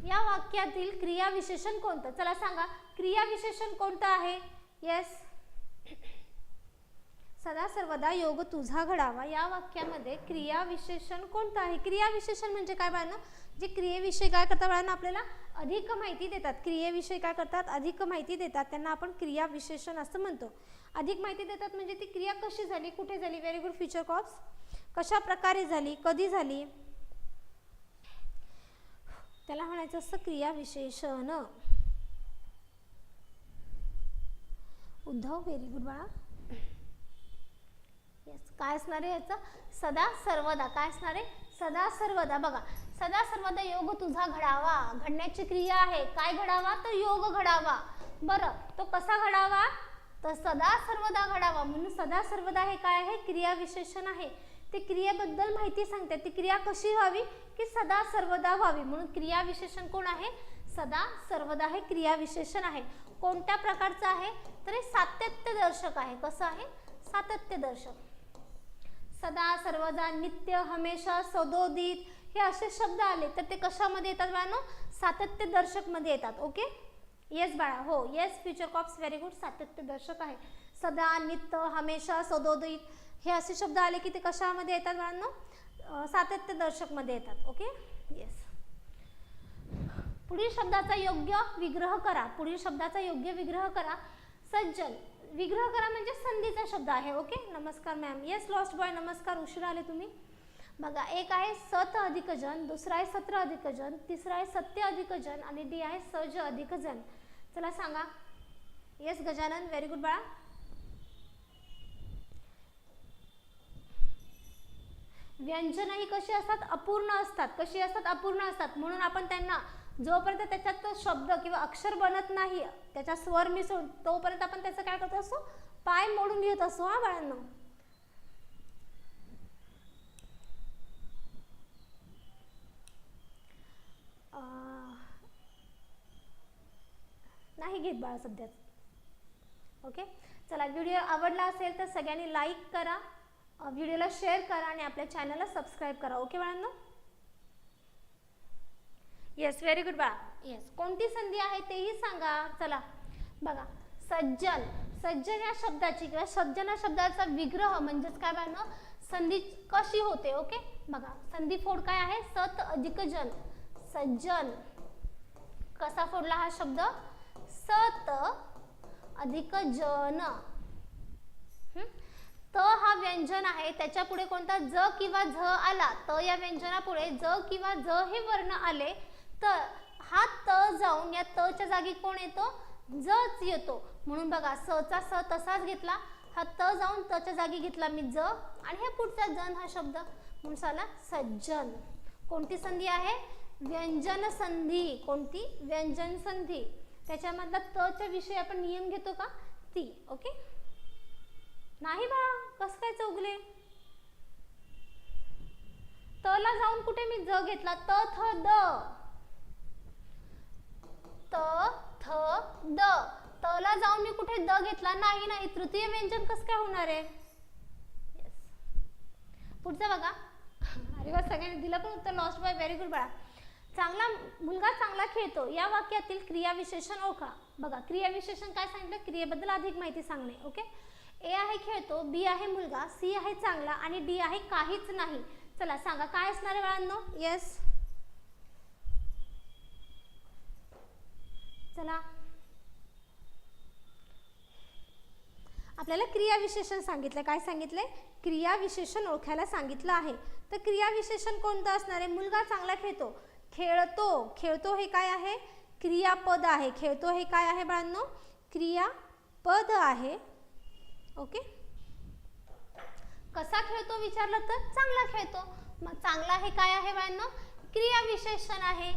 [SPEAKER 1] या वाक्यातील क्रिया विशेषण कोणतं? चला सांगा क्रिया विशेषण कोणतं आहे? येस, सदा सर्वदा योग तुझा घडावा या वाक्यामध्ये क्रिया विशेषण कोणतं आहे? क्रिया विशेषण म्हणजे काय बाळांनो? जे क्रियेविषयी काय करतात बाळांनो? आपल्याला अधिक माहिती देतात. क्रियेविषयी काय करतात? अधिक माहिती देतात. त्यांना आपण क्रिया विशेषण असं म्हणतो. अधिक माहिती देतात म्हणजे ती क्रिया कशी झाली, कुठे झाली. Very good future cops. कशा प्रकारे झाली, कधी झाली, त्याला म्हणायचं असं क्रिया विशेषण. उद्धव व्हेरी गुड बाळा. येस, काय असणार आहे याचं? सदा सर्वदा. काय असणार आहे? सदा सर्वदा. बघा सदा सर्वदा योग तुझा घडावा घडण्याची क्रिया आहे. काय घडावा? तर योग घडावा. बरं तो कसा घडावा? तर सदा सर्वदा घडावा. म्हणून सदा सर्वदा हे काय आहे? क्रिया विशेषण आहे. ते क्रियेबद्दल माहिती सांगते. ती क्रिया कशी व्हावी? की सदा सर्वदा व्हावी. म्हणून क्रिया विशेषण कोण आहे? सदा सर्वदा हे क्रिया विशेषण आहे. कोणत्या प्रकारचं आहे? तर हे सातत्यदर्शक आहे. कसं आहे? सातत्यदर्शक. सदा सर्वदा, नित्य, हमेशा, सदोदित हे असे शब्द आले तर ते कशामध्ये येतात बाळांनो? सातत्यदर्शक मध्ये येतात. ओके, येस बाळा. हो yes future cops very good. सातत्यदर्शक आहे. सदा, नित्य, हमेशा, सदोदित हे असे शब्द आले की ते कशामध्ये येतात बाळांनो? सातत्यदर्शक मध्ये येतात. Okay, yes. पुढील शब्दाचा योग्य विग्रह करा. पुढील शब्दाचा योग्य विग्रह करा. सज्जन. विग्रह करा म्हणजे संधीचा शब्द आहे. ओके, नमस्कार मॅम. येस लॉस्ट बॉय नमस्कार. उशिरा आले तुम्ही. बघा एक आहे सत अधिक जन, दुसरा आहे सत्र अधिक जन, तिसरा आहे सत्य अधिक जन आणि डी आहे सज अधिक जन. चला सांगा. येस गजानन व्हेरी गुड बाळा. व्यंजन ही कशी असतात? अपूर्ण असतात. कशी असतात? अपूर्ण असतात. म्हणून आपण त्यांना जोपर्यंत त्याच्यात शब्द किंवा अक्षर बनत नाही, त्याचा स्वर मिसळून तोपर्यंत आपण त्याचं काय करत असतो? पाय मोडून घेत असतो. हा बाळांनो. नाही घेत बाळा सध्याच. ओके, चला व्हिडिओ आवडला असेल तर सगळ्यांनी लाईक करा, व्हिडिओला शेअर करा आणि आपल्या चॅनलला सबस्क्राईब करा. ओके बाळांनो. येस व्हेरी गुड बाळा. येस, कोणती संधी आहे तेही सांगा. चला बघा सज्जन. सज्जन या शब्दाची किंवा सज्जन या शब्दाचा विग्रह म्हणजेच काय बाळांनो? संधी कशी होते. ओके बघा, संधी फोड काय आहे, सत अधिक जन, सज्जन. कसा फोडला हा शब्द, सत अधिक जन. त हा व्यंजन आहे, त्याच्या पुढे कोणता ज किंवा झ आला, त या व्यंजनापुढे ज किंवा झ हे वर्ण आले तर हा त जाऊन या त च्या जागी कोण येतो, जच येतो. म्हणून बघा स चा स तसाच घेतला, हा त जाऊन त च्या जागी घेतला मी ज, आणि हे पुढचा जन हा शब्द म्हणून झाला सज्जन. कोणती संधी आहे, व्यंजन संधी. कोणती, व्यंजन संधी. त्याच्यामधला त च्या विषयी आपण नियम घेतो का, ती. ओके नाही बा, कसं काय चौगले, त ला जाऊन कुठे मी ज घेतला, त थ द, त थ द. त ला जाऊन मी कुठे द घेतला, नाही नाही, तृतीय व्यंजन कसं काय होणार आहे. पुढचं बघा, अरे वा सगळ्यांनी दिलं पण उत्तर, लॉस्ट बाय, व्हेरी गुड बाळा. चांगला मुलगा चांगला खेळतो या वाक्यातील क्रियाविशेषण ओळखा. बघा क्रियाविशेषण काय सांगितलं, क्रियेबद्दल अधिक माहिती सांगणे. ओके, ए आहे खेळतो, बी आहे मुलगा, सी आहे चांगला आणि डी आहे काहीच नाही. चला सांगा काय असणार आहे बाळांनो. येस चला, आपल्याला क्रियाविशेषण सांगितलं. काय सांगितले, क्रियाविशेषण ओळखायला सांगितलं आहे. तर क्रियाविशेषण कोणतं असणार आहे, मुलगा चांगला खेळतो, खेळतो, खेळतो हे काय आहे, क्रियापद आहे. खेळतो हे काय आहे बाळांनो, क्रियापद आहे. ओके, कसा खेळतो विचारलं तर चांगला खेळतो. मग चांगला हे काय आहे बाळांनो, क्रियाविशेषण आहे.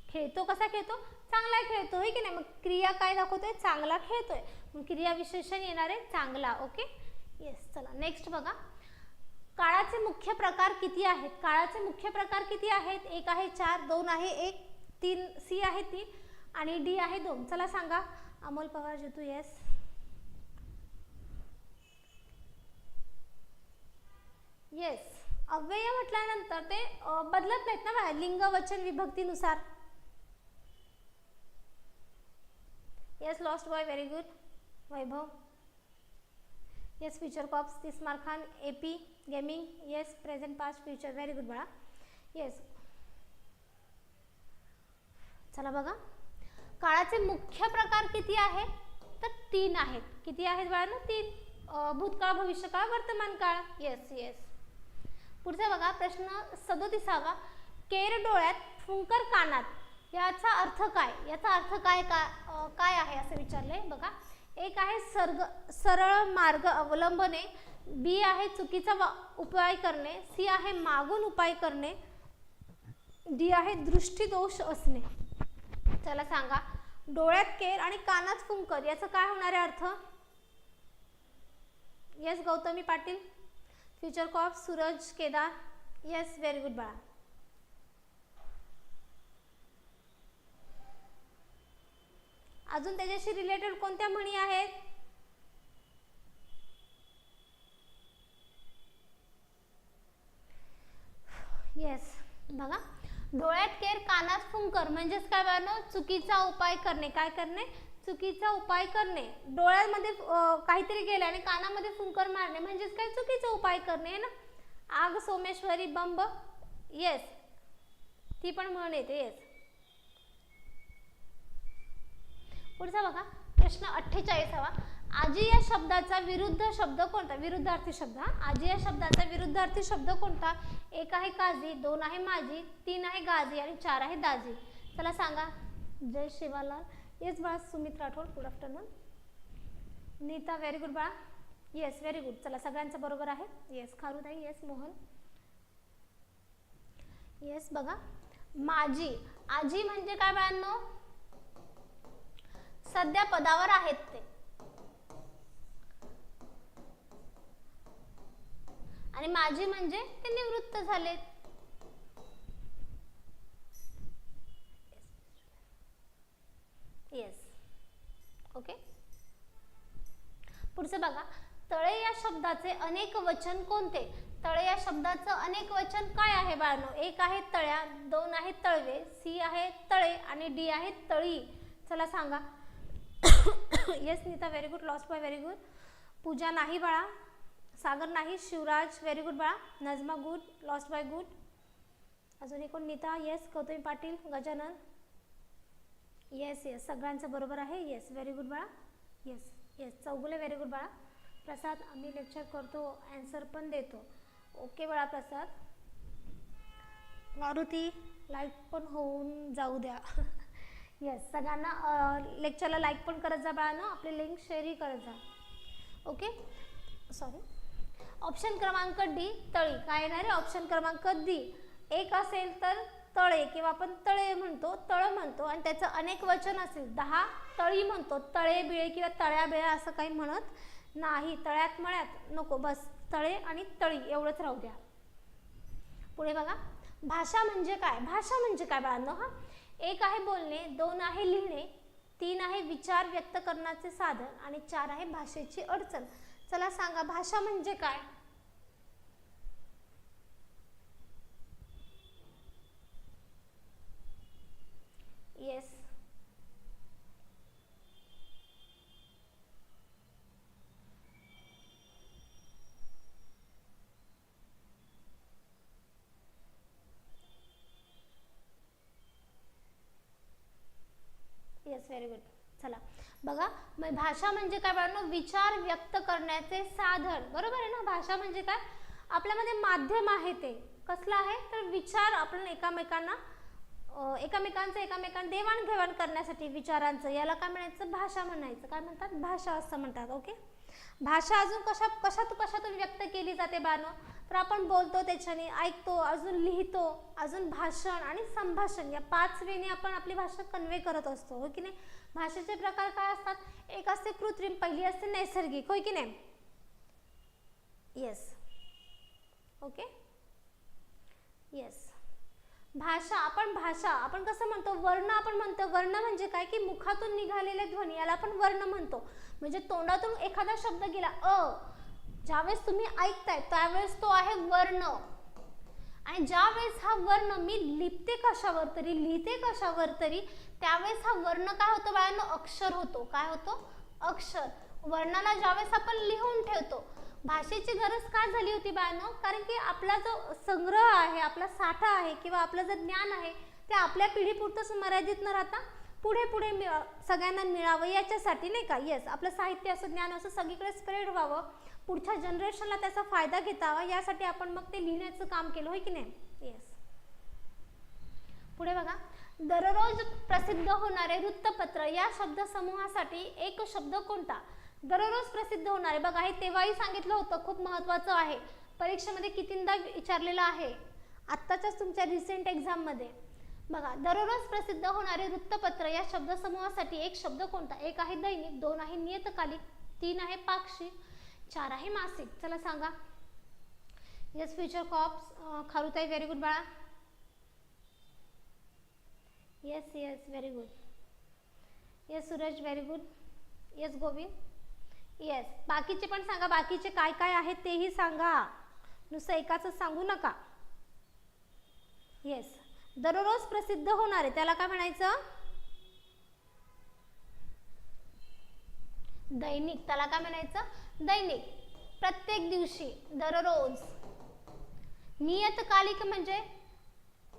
[SPEAKER 1] खेळतो कसा खेळतो, चांगला खेळतो, हे की नाही. मग क्रिया काय दाखवतोय, चांगला खेळतोय, मग क्रियाविशेषण येणार आहे चांगला. ओके येस, चला नेक्स्ट बघा. काळाचे मुख्य प्रकार किती आहेत, काळाचे मुख्य प्रकार किती आहेत, एक आहे 4, 2 आहे 1, 3, सी आहे 3 आणि डी आहे 2. चला सांगा अमोल पवार जितू. येस येस, अव्यय म्हटल्यानंतर ते बदलत नाहीत ना बघा, लिंग वचन विभक्तीनुसार. Yes lost boy, very good. Vaibhav. Yes future cops, Tismar Khan, AP gaming. Yes present past future, very good बाळा. येस चला बघा, काळाचे मुख्य प्रकार किती आहे, तर 3 आहेत. किती आहेत बाळांनो, 3. भूतकाळ, भविष्यकाळ, वर्तमान काळ. Yes yes. पुढचा बघा प्रश्न 37वा. केर डोळ्यात, फुंकर कानात, याचा अर्थ काय, याचा अर्थ काय काय आहे असं विचारलंय. बघा एक आहे सरळ मार्ग अवलंबने, बी आहे चुकीचा उपाय करणे, सी आहे मागून उपाय करणे, डी आहे दृष्टीदोष असणे. चला सांगा, डोळ्यात केर आणि कानात फुंकर याचा काय होणार आहे अर्थ. Yes Gautami Patil, future cop, Suraj Kedar. Yes very good बाळा. अजून त्याच्याशी रिलेटेड कोणत्या म्हणी आहेत. येस बघा, डोळ्यात केर कानात फुंकर म्हणजेच काय बाळांनो, चुकीचा उपाय करणे. काय करणे, चुकीचा उपाय करणे. डोळ्यामध्ये काहीतरी गेले आणि कानामध्ये फुंकर मारणे म्हणजेच काय, चुकीचा उपाय करणे आहे ना. आग सोमेश्वरी बंब. येस ती पण म्हण येते. येस पुढचा बघा प्रश्न 48वा. आजी या शब्दाचा विरुद्ध शब्द कोणता, विरुद्धार्थी शब्द. आजी या शब्दाचा विरुद्धार्थी शब्द कोणता. 1 आहे काजी, 2 आहे माझी, 3 आहे गाजी आणि 4 आहे दाजी. चला सांगा. जय शिवालाल. येस बाळा. Sumit Rathod, good afternoon. Nita, very good बाळा. Yes very good. चला सगळ्यांचं बरोबर आहे. Yes Kharutai. Yes Mohan. Yes बघा, माझी, आजी म्हणजे काय बाळांनो, सध्या पदावर आहेत ते, आणि माझी म्हणजे ते निवृत्त झालेत. Yes okay. पुढचं बघा, तळे या शब्दाचे अनेक वचन कोणते. तळे या शब्दाचं अनेक वचन काय आहे बाळांनो. 1 आहे तळ्या, 2 आहे तळवे, सी आहे तळे आणि डी आहे तळी. चला सांगा. Yes Nita, very good. Lost boy, very good. Pooja नाही बाळा. सागर नाही. शिवराज व्हेरी गुड बाळा. Najma good. Lost boy good. अजून एक कोण? Nita yes. Gautami Patil. Gajanan yes yes सगळ्यांचं बरोबर आहे. येस व्हेरी गुड बाळा. Yes yes Chougule very good बाळा. प्रसाद आम्ही लेक्चर करतो ॲन्सर पण देतो. ओके बाळा प्रसाद. मारुती लाईक पण होऊन जाऊ द्या. येस सगळ्यांना लेक्चरला लाईक पण करत जा बाळांनो. आपली लिंक शेअरही करत जा. Okay sorry. ऑप्शन क्रमांक डी तळी. काय येणार आहे? ऑप्शन क्रमांक डी. एक असेल तर तळे किंवा आपण तळे म्हणतो, तळ म्हणतो आणि त्याचं अनेक वचन असेल 10 तळी म्हणतो. तळे बिळे किंवा तळ्या बिळ्या असं काही म्हणत नाही. तळ्यात मळ्यात नको, बस तळे आणि तळी एवढंच राहू द्या. पुढे बघा. भाषा म्हणजे काय? भाषा म्हणजे काय बाळांनो? हा 1 आहे बोलणे, 2 आहे लिहिणे, 3 आहे विचार व्यक्त करण्याचे साधन आणि 4 आहे भाषेची अडचण. चला सांगा भाषा म्हणजे काय? Yes yes very good. चला बघा भाषा म्हणजे काय बाळांनो? विचार व्यक्त करण्याचे साधन. बरोबर आहे ना? भाषा म्हणजे काय? आपल्यामध्ये माध्यम आहे ते कसलं आहे तर विचार आपण एकमेकांना देवाणघेवाण करण्यासाठी विचारांचं याला काय म्हणायचं? भाषा म्हणायचं. काय म्हणतात? भाषा असं म्हणतात. ओके. भाषा अजून कशातून व्यक्त केली जाते बाळांनो? तर आपण बोलतो त्याच्याने, ऐकतो, अजून लिहितो, अजून भाषण आणि संभाषण या 5 वेने आपण आपली भाषा कन्वे करत असतो. हो की नाही? भाषेचे प्रकार काय असतात? एक असते कृत्रिम, पहिली असते नैसर्गिक. होय की नाही? Yes okay yes. भाषा आपण कसं म्हणतो? वर्ण आपण म्हणतो. वर्ण म्हणजे काय की मुखातून निघालेले ध्वनी याला आपण वर्ण म्हणतो. म्हणजे तोंडातून एखादा शब्द गेला ज्यावेळेस तुम्ही ऐकताय त्यावेळेस तो आहे वर्ण. आणि ज्यावेळेस हा वर्ण मी लिहिते कशावर तरी, लिहिते कशावर तरी, त्यावेळेस हा वर्ण काय होतो बाळांनो? अक्षर होतो. काय होतो? अक्षर. वर्णाला ज्यावेळेस आपण लिहून ठेवतो. भाषेची गरज काय झाली होती बाळांनो? कारण की आपला जो संग्रह आहे, आपला साठा आहे किंवा आपलं जे ज्ञान आहे ते आपल्या पिढीपुरतंच मर्यादित न राहता पुढे सगळ्यांना मिळावं याच्यासाठी, नाही का? येस आपलं साहित्य असं ज्ञान असं सगळीकडे स्प्रेड व्हावं, पुढच्या जनरेशनला त्याचा फायदा घेता यावा, यासाठी आपण मग ते लिहिण्याचं काम केलं. होय की नाही? येस. पुढे बघा. दररोज प्रसिद्ध होणारे वृत्तपत्र या शब्दसमूहासाठी एक शब्द कोणता? दररोज प्रसिद्ध होणारे बघा हे तेव्हाही सांगितलं होतं, खूप महत्त्वाचं आहे. परीक्षेमध्ये कितींदा विचारलेलं आहे आत्ताच्याच तुमच्या रिसेंट एक्झाममध्ये. बघा दररोज प्रसिद्ध होणारे वृत्तपत्र या शब्दसमूहासाठी एक शब्द कोणता? 1 आहे दैनिक, 2 आहे नियतकालिक, 3 आहे पाक्षिक, 4 आहे मासिक. चला सांगा. Yes future cops. खारुताई व्हेरी गुड बाळा. Yes yes very good. Yes Suraj very good. Yes Govind. Yes बाकीचे पण सांगा. बाकीचे काय काय आहेत तेही सांगा, नुसतं एकाच सांगू नका. येस दररोज प्रसिद्ध होणारे त्याला काय म्हणायचं? दैनिक. त्याला काय म्हणायचं? दैनिक. प्रत्येक दिवशी, दररोज. नियतकालिक म्हणजे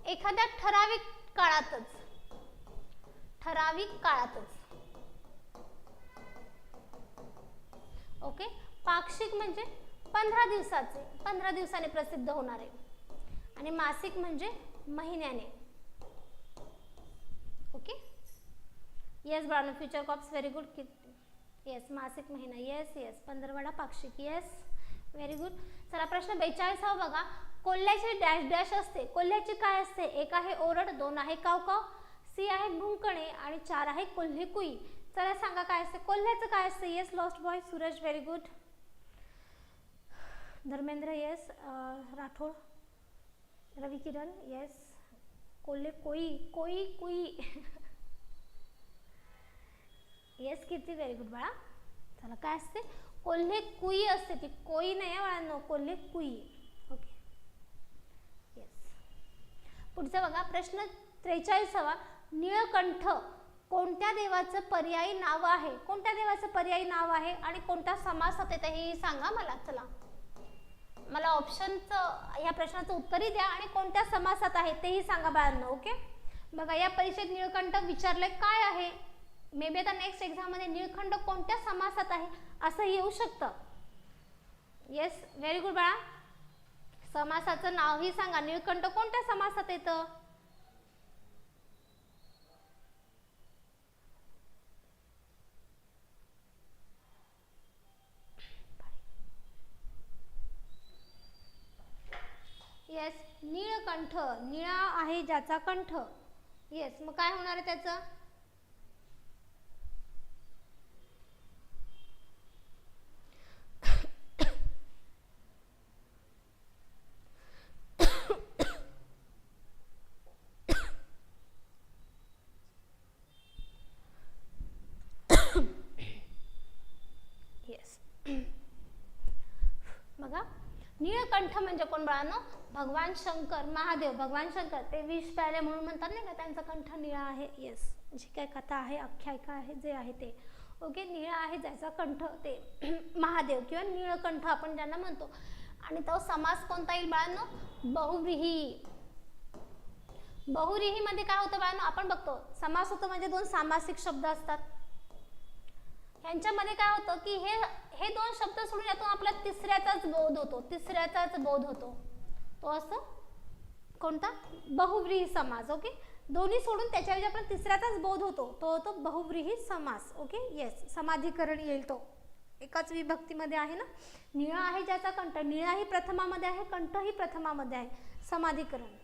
[SPEAKER 1] एखाद्या ठराविक काळातच. ओके. पाक्षिक म्हणजे 15 दिवसाचे, 15 दिवसाने प्रसिद्ध होणारे. आणि मासिक म्हणजे महिन्याने. ओके. येस बाळांनो future cops very good. Yes मासिक महिना. येस येस 15वाडा पाक्षिक. Yes very good. चला प्रश्न 42 बघा. कोल्ह्याची डॅश डॅश असते. कोल्ह्याची काय असते? 1 आहे ओरड, 2 आहे कावकाव, 3 आहे भुंकणे आणि 4 आहे कोल्हे कुई. चला सांगा काय असते? कोल्ह्याचं काय असते? Yes lost boy. Suraj very good. Dharmendra yes. Rathod, Ravi Kiran yes. कोल्हे कोई कुई. येस कीर्ती व्हेरी गुड बाळा. चला काय असते? कोल्हे कुई असते. ती कोई नाही आहे बाळांनो, कोल्हे कुई. Okay yes. पुढचा बघा प्रश्न 43. निळकंठ कोणत्या देवाचं पर्यायी नाव आहे? कोणत्या देवाचं पर्यायी नाव आहे आणि कोणत्या समासात येतं हे सांगा मला. चला मला ऑप्शनचं या प्रश्नाचं उत्तरही द्या आणि कोणत्या समासात आहे तेही सांगा बाळांनो. ओके, बघा या परीक्षेत निळकंठ विचारलंय काय आहे. मे बी आता नेक्स्ट एक्झाममध्ये निळकंठ कोणत्या समासात आहे असं येऊ शकतं. येस, व्हेरी गुड बाळा. समासाचं नावही सांगा. निळकंठ कोणत्या समासात येतं? येस, नीळकंठ. निळा आहे ज्याचा कंठ. येस, मग काय होणार आहे त्याचं? येस, बघा नीळकंठ म्हणजे कोण बाळांनो? भगवान शंकर, महादेव. भगवान शंकर ते विष प्याले म्हणून म्हणतात नाही का, त्यांचा कंठ निळा आहे. येस, जी काय कथा आहे, आख्यायिका आहे, जे आहे ते. ओके, निळा आहे ज्याचा कंठ ते महादेव किंवा नीळकंठ आपण ज्यांना म्हणतो. आणि तो समास कोणता येईल बाळांनो? बहुव्रीही. बहुव्रीही मध्ये काय होतं बाळांनो? आपण बघतो समास होतो म्हणजे दोन सामासिक शब्द असतात. यांच्यामध्ये काय होतं की हे दोन शब्द सोडून यातून आपल्याला तिसऱ्याचाच बोध होतो. तिसऱ्याचाच बोध होतो तो असं कोणता? बहुव्रीही समास. ओके, दोन्ही सोडून त्याच्याऐवजी आपण तिसऱ्याचाच बोध होतो तो होतो बहुव्रीही समास. ओके, येस, समाधीकरण येईल तो. एकाच विभक्तीमध्ये आहे ना. निळा आहे ज्याचा कंठ, निळाही प्रथमामध्ये आहे, कंठही प्रथमामध्ये आहे. समाधीकरण.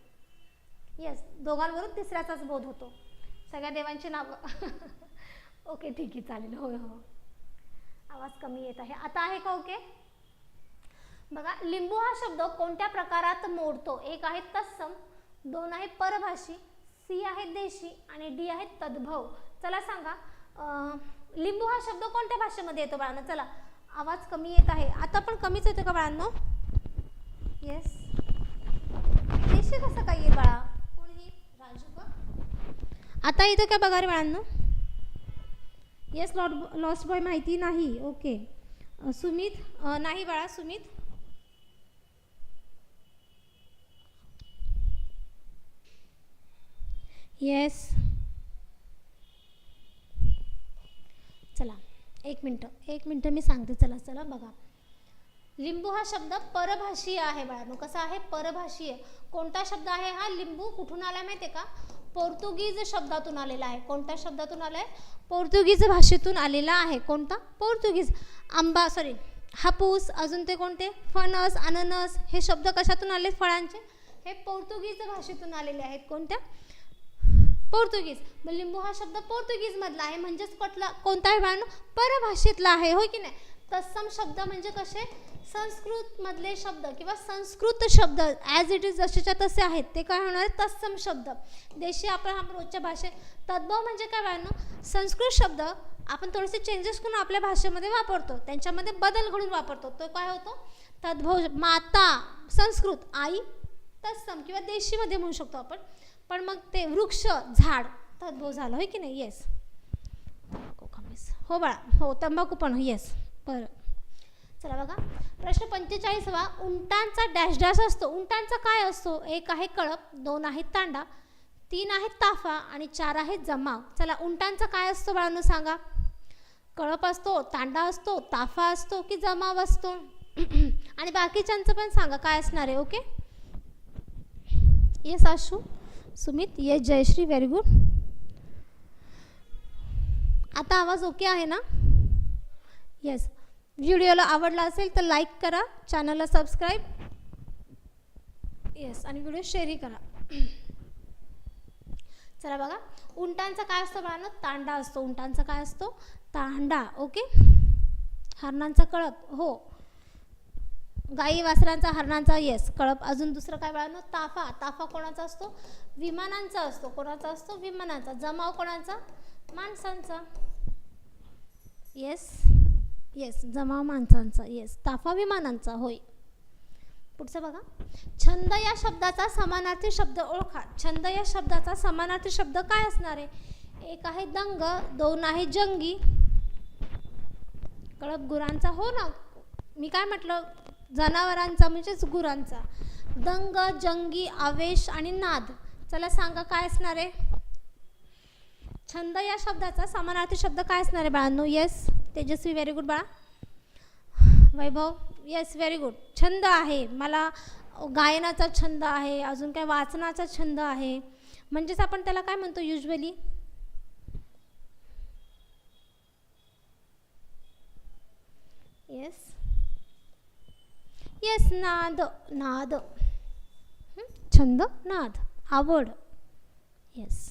[SPEAKER 1] येस, दोघांवरून तिसऱ्याचाच बोध होतो. सगळ्या देवांची नावं ओके, ठीक आहे, चालेल. होय हो, आवाज कमी येत आहे. आता आहे का ओके? बघा, लिंबू हा शब्द कोणत्या प्रकारात मोडतो? एक आहे तत्सम, दोन आहे परभाषी, सी आहे देशी आणि डी आहे तद्भव. चला सांगा, लिंबू हा शब्द कोणत्या भाषेमध्ये येतो बाळांनो? चला, आवाज कमी येत आहे. आता पण कमीच येतो का बाळांनो? येस, देशी कसं काय येईल बाळा? कोणी? राजू का? आता येतो का बघा रे बाळांनो? येस, लॉस्ट बॉय माहिती नाही. ओके, सुमित नाही बाळा. सुमित येस. चला एक मिनटं मी सांगते. चला चला बघा, लिंबू हा शब्द परभाषीय आहे बाळांनो. कसा आहे? परभाषीय. कोणता शब्द आहे हा? लिंबू कुठून आला माहिती आहे का? पोर्तुगीज शब्दातून आलेला आहे. कोणत्या शब्दातून आलाय? पोर्तुगीज भाषेतून आलेला आहे. कोणता? पोर्तुगीज. आंबा, सॉरी, हापूस, अजून ते कोणते? फणस, अननस, हे शब्द कशातून आले? फळांचे. हे पोर्तुगीज भाषेतून आलेले आहेत. कोणत्या? पोर्तुगीज. मग लिंबू हा शब्द पोर्तुगीज मधला आहे, म्हणजेच कोणता आहे बाळांनो? परभाषेतला आहे, होय की नाही? तत्सम शब्द म्हणजे कसे? संस्कृत मधले शब्द किंवा संस्कृत शब्द ॲज इट इज जसेच्या तसे आहेत ते काय होणार आहे? तत्सम शब्द. देशी आपण हा रोजच्या भाषेत. तद्भव म्हणजे काय बाळांनो? संस्कृत शब्द आपण थोडेसे चेंजेस करून आपल्या भाषेमध्ये वापरतो, त्यांच्यामध्ये बदल घडून वापरतो, तो काय होतो? तद्भव. माता संस्कृत, आई तत्सम किंवा देशीमध्ये म्हणू शकतो आपण. पण मग ते वृक्ष, झाड तद्भव झालं, होय की नाही? येस. हो बाळा, हो, तंबाखू पण. येस, बरं. चला बघा, प्रश्न 45वा. उंटांचा डॅश डॅश असतो. उंटांचा काय असतो? एक आहे कळप, दोन आहे तांडा, तीन आहे ताफा आणि चार आहे जमाव. चला, उंटांचा काय असतो बाळांनो सांगा? कळप असतो, तांडा असतो, ताफा असतो की जमाव असतो? आणि बाकीच्यांचं पण सांगा काय असणार आहे. Okay, yes Ashu, Sumit, yes Jayashree, very good. आता आवाज ओके आहे ना? येस. व्हिडिओला आवडला असेल तर लाईक करा, चॅनलला सबस्क्राईब, येस, आणि व्हिडिओ शेअरही करा. चला बघा, उंटांचा काय असतो बाळांनो? तांडा असतो. उंटांचा काय असतो? तांडा. ओके. हरणांचा कळप, हो. गाई वासरांचा, हरणांचा, येस, कळप. अजून दुसरं काय बाळांनो? ताफा. ताफा कोणाचा असतो? विमानांचा असतो. कोणाचा असतो? विमानांचा. जमाव कोणाचा? माणसांचा. येस येस, जमाव माणसांचा. येस, ताफा विमानांचा. होय. पुढचं बघा, छंद या शब्दाचा समानार्थी शब्द ओळखा. छंद या शब्दाचा समानार्थी शब्द काय असणार आहे? एक आहे दंग, दोन आहे जंगी. कळप गुरांचा, हो ना, मी काय म्हटलं? जनावरांचा म्हणजेच गुरांचा. दंग, जंगी, आवेश आणि नाद. चला सांगा काय असणार आहे. छंद या शब्दाचा समानार्थी शब्द काय असणार आहे बाळांनो. येस तेजस्वी, व्हेरी गुड बाळा. वैभव, येस व्हेरी गुड. छंद आहे, मला गायनाचा छंद आहे, अजून काय वाचनाचा छंद आहे, म्हणजेच आपण त्याला काय म्हणतो युजली. येस येस, नाद. नाद, छंद, नाद, आवड. येस.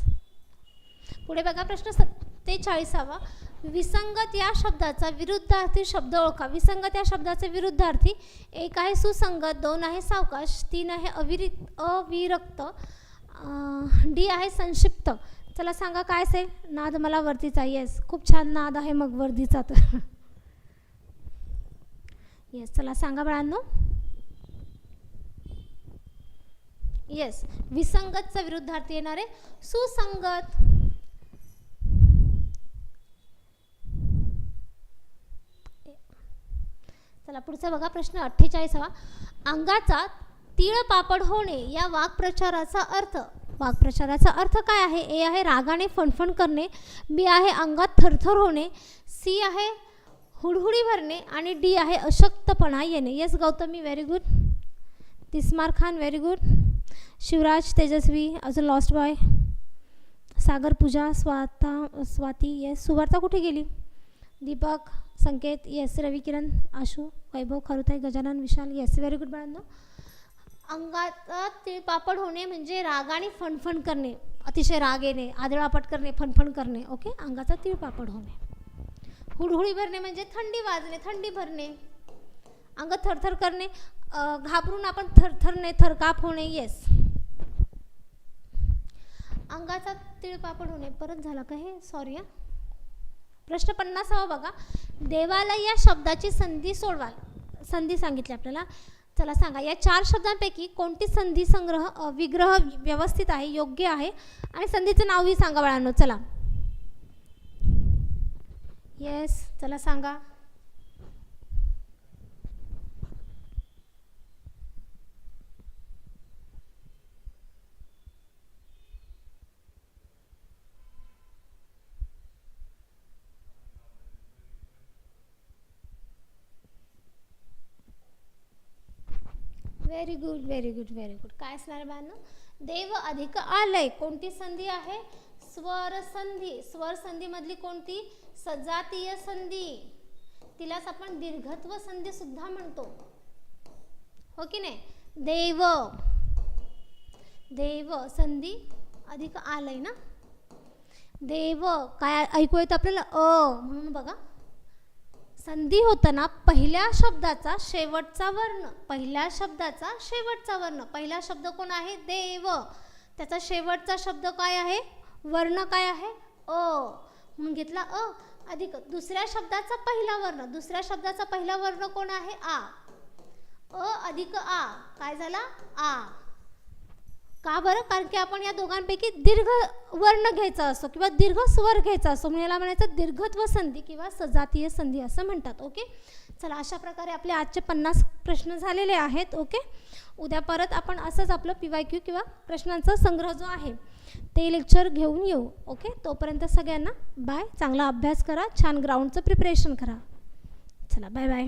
[SPEAKER 1] पुढे बघा प्रश्न 47. विसंगत या शब्दाचा विरुद्धार्थी शब्द ओळखा. विसंगत या शब्दाचे विरुद्धार्थी. 1 आहे सुसंगत, 2 आहे सावकाश, 3 आहे अविरक्त, डी आहे संक्षिप्त. चला सांगा काय असेल. नाद मला वर्दीचा. येस खूप छान नाद आहे मग वर्दीचा तर. येस चला सांगा बाळांनो. येस विसंगतचा विरुद्धार्थी येणार आहे सुसंगत. चला पुढचा बघा प्रश्न 48. अंगाचा तिळपापड होणे या वाक्प्रचाराचा अर्थ. वाक्प्रचाराचा अर्थ काय आहे. ए आहे रागाने फणफण करणे, बी आहे अंगात थरथर होणे, सी आहे हुडहुडी भरणे आणि डी आहे अशक्तपणा येणे. Yes Gautami, very good. Tismar Khan, very good. Shivraj, Tejaswi, अजून lost boy, Sagar, Pooja, Swati, yes. Suvarta कुठे गेली. Deepak, Sanket, yes. Ravi, Kiran, Ashu, Vaibhav, Kharutai, Gajanan, Vishal, yes very good बाळांनो. अंगात तिळपापड होणे म्हणजे रागाने फणफण करणे, अतिशय राग येणे, आदळापट करणे, फणफण करणे. ओके, अंगाचा तिळपापड होणे. हुडहुडी भरणे म्हणजे थंडी वाजणे, थंडी भरणे. अंग थरथर करणे, घाबरून आपण थरथरणे, थरकाप होणे. येस. अंगाचा तिळपापड होणे. परत झाला का हे, सॉरी. प्रश्न 50 बघा. देवालय या शब्दाची संधी सोडवा. संधी सांगितली आपल्याला. चला सांगा या 4 शब्दांपैकी कोणती संधी संग्रह विग्रह व्यवस्थित आहे, योग्य आहे आणि संधीचं नावही सांगा बाळांनो. चला येस चला सांगा. Very good, very good, very good. काय असणार बाळांनो. देव अधिक आलय. कोणती संधी आहे. स्वर संधी. स्वर संधी मधली कोणती. सजातीय संधी. तिलाच आपण दीर्घत्व संधी सुद्धा म्हणतो, हो की नाही. देव, देव संधी अधिक आलय ना. देव काय ऐकू येतं आपल्याला. म्हणून बघा संधी होताना पहिल्या शब्दाचा शेवटचा वर्ण. पहिल्या शब्दाचा शेवटचा वर्ण. पहिला शब्द कोण आहे. देव. त्याचा शेवटचा शब्द काय आहे. वर्ण काय आहे. म्हणून घेतला अधिक दुसऱ्या शब्दाचा पहिला वर्ण. दुसऱ्या शब्दाचा पहिला वर्ण कोण आहे. आ. अधिक आ काय झाला. आ. का बरं. कारण की आपण या दोघांपैकी दीर्घ वर्ण घ्यायचा असतो किंवा दीर्घ स्वर घ्यायचा असतो, म्हणून याला म्हणायचं दीर्घत्व संधी किंवा सजातीय संधी असं म्हणतात. ओके चला अशा प्रकारे आपले आजचे 50 प्रश्न झालेले आहेत. ओके उद्या परत आपण असंच आपलं PYQ किंवा प्रश्नांचा संग्रह जो आहे ते लेक्चर घेऊन येऊ. ओके तोपर्यंत सगळ्यांना बाय. चांगला अभ्यास करा, छान ग्राउंडचं प्रिपरेशन करा. चला बाय बाय.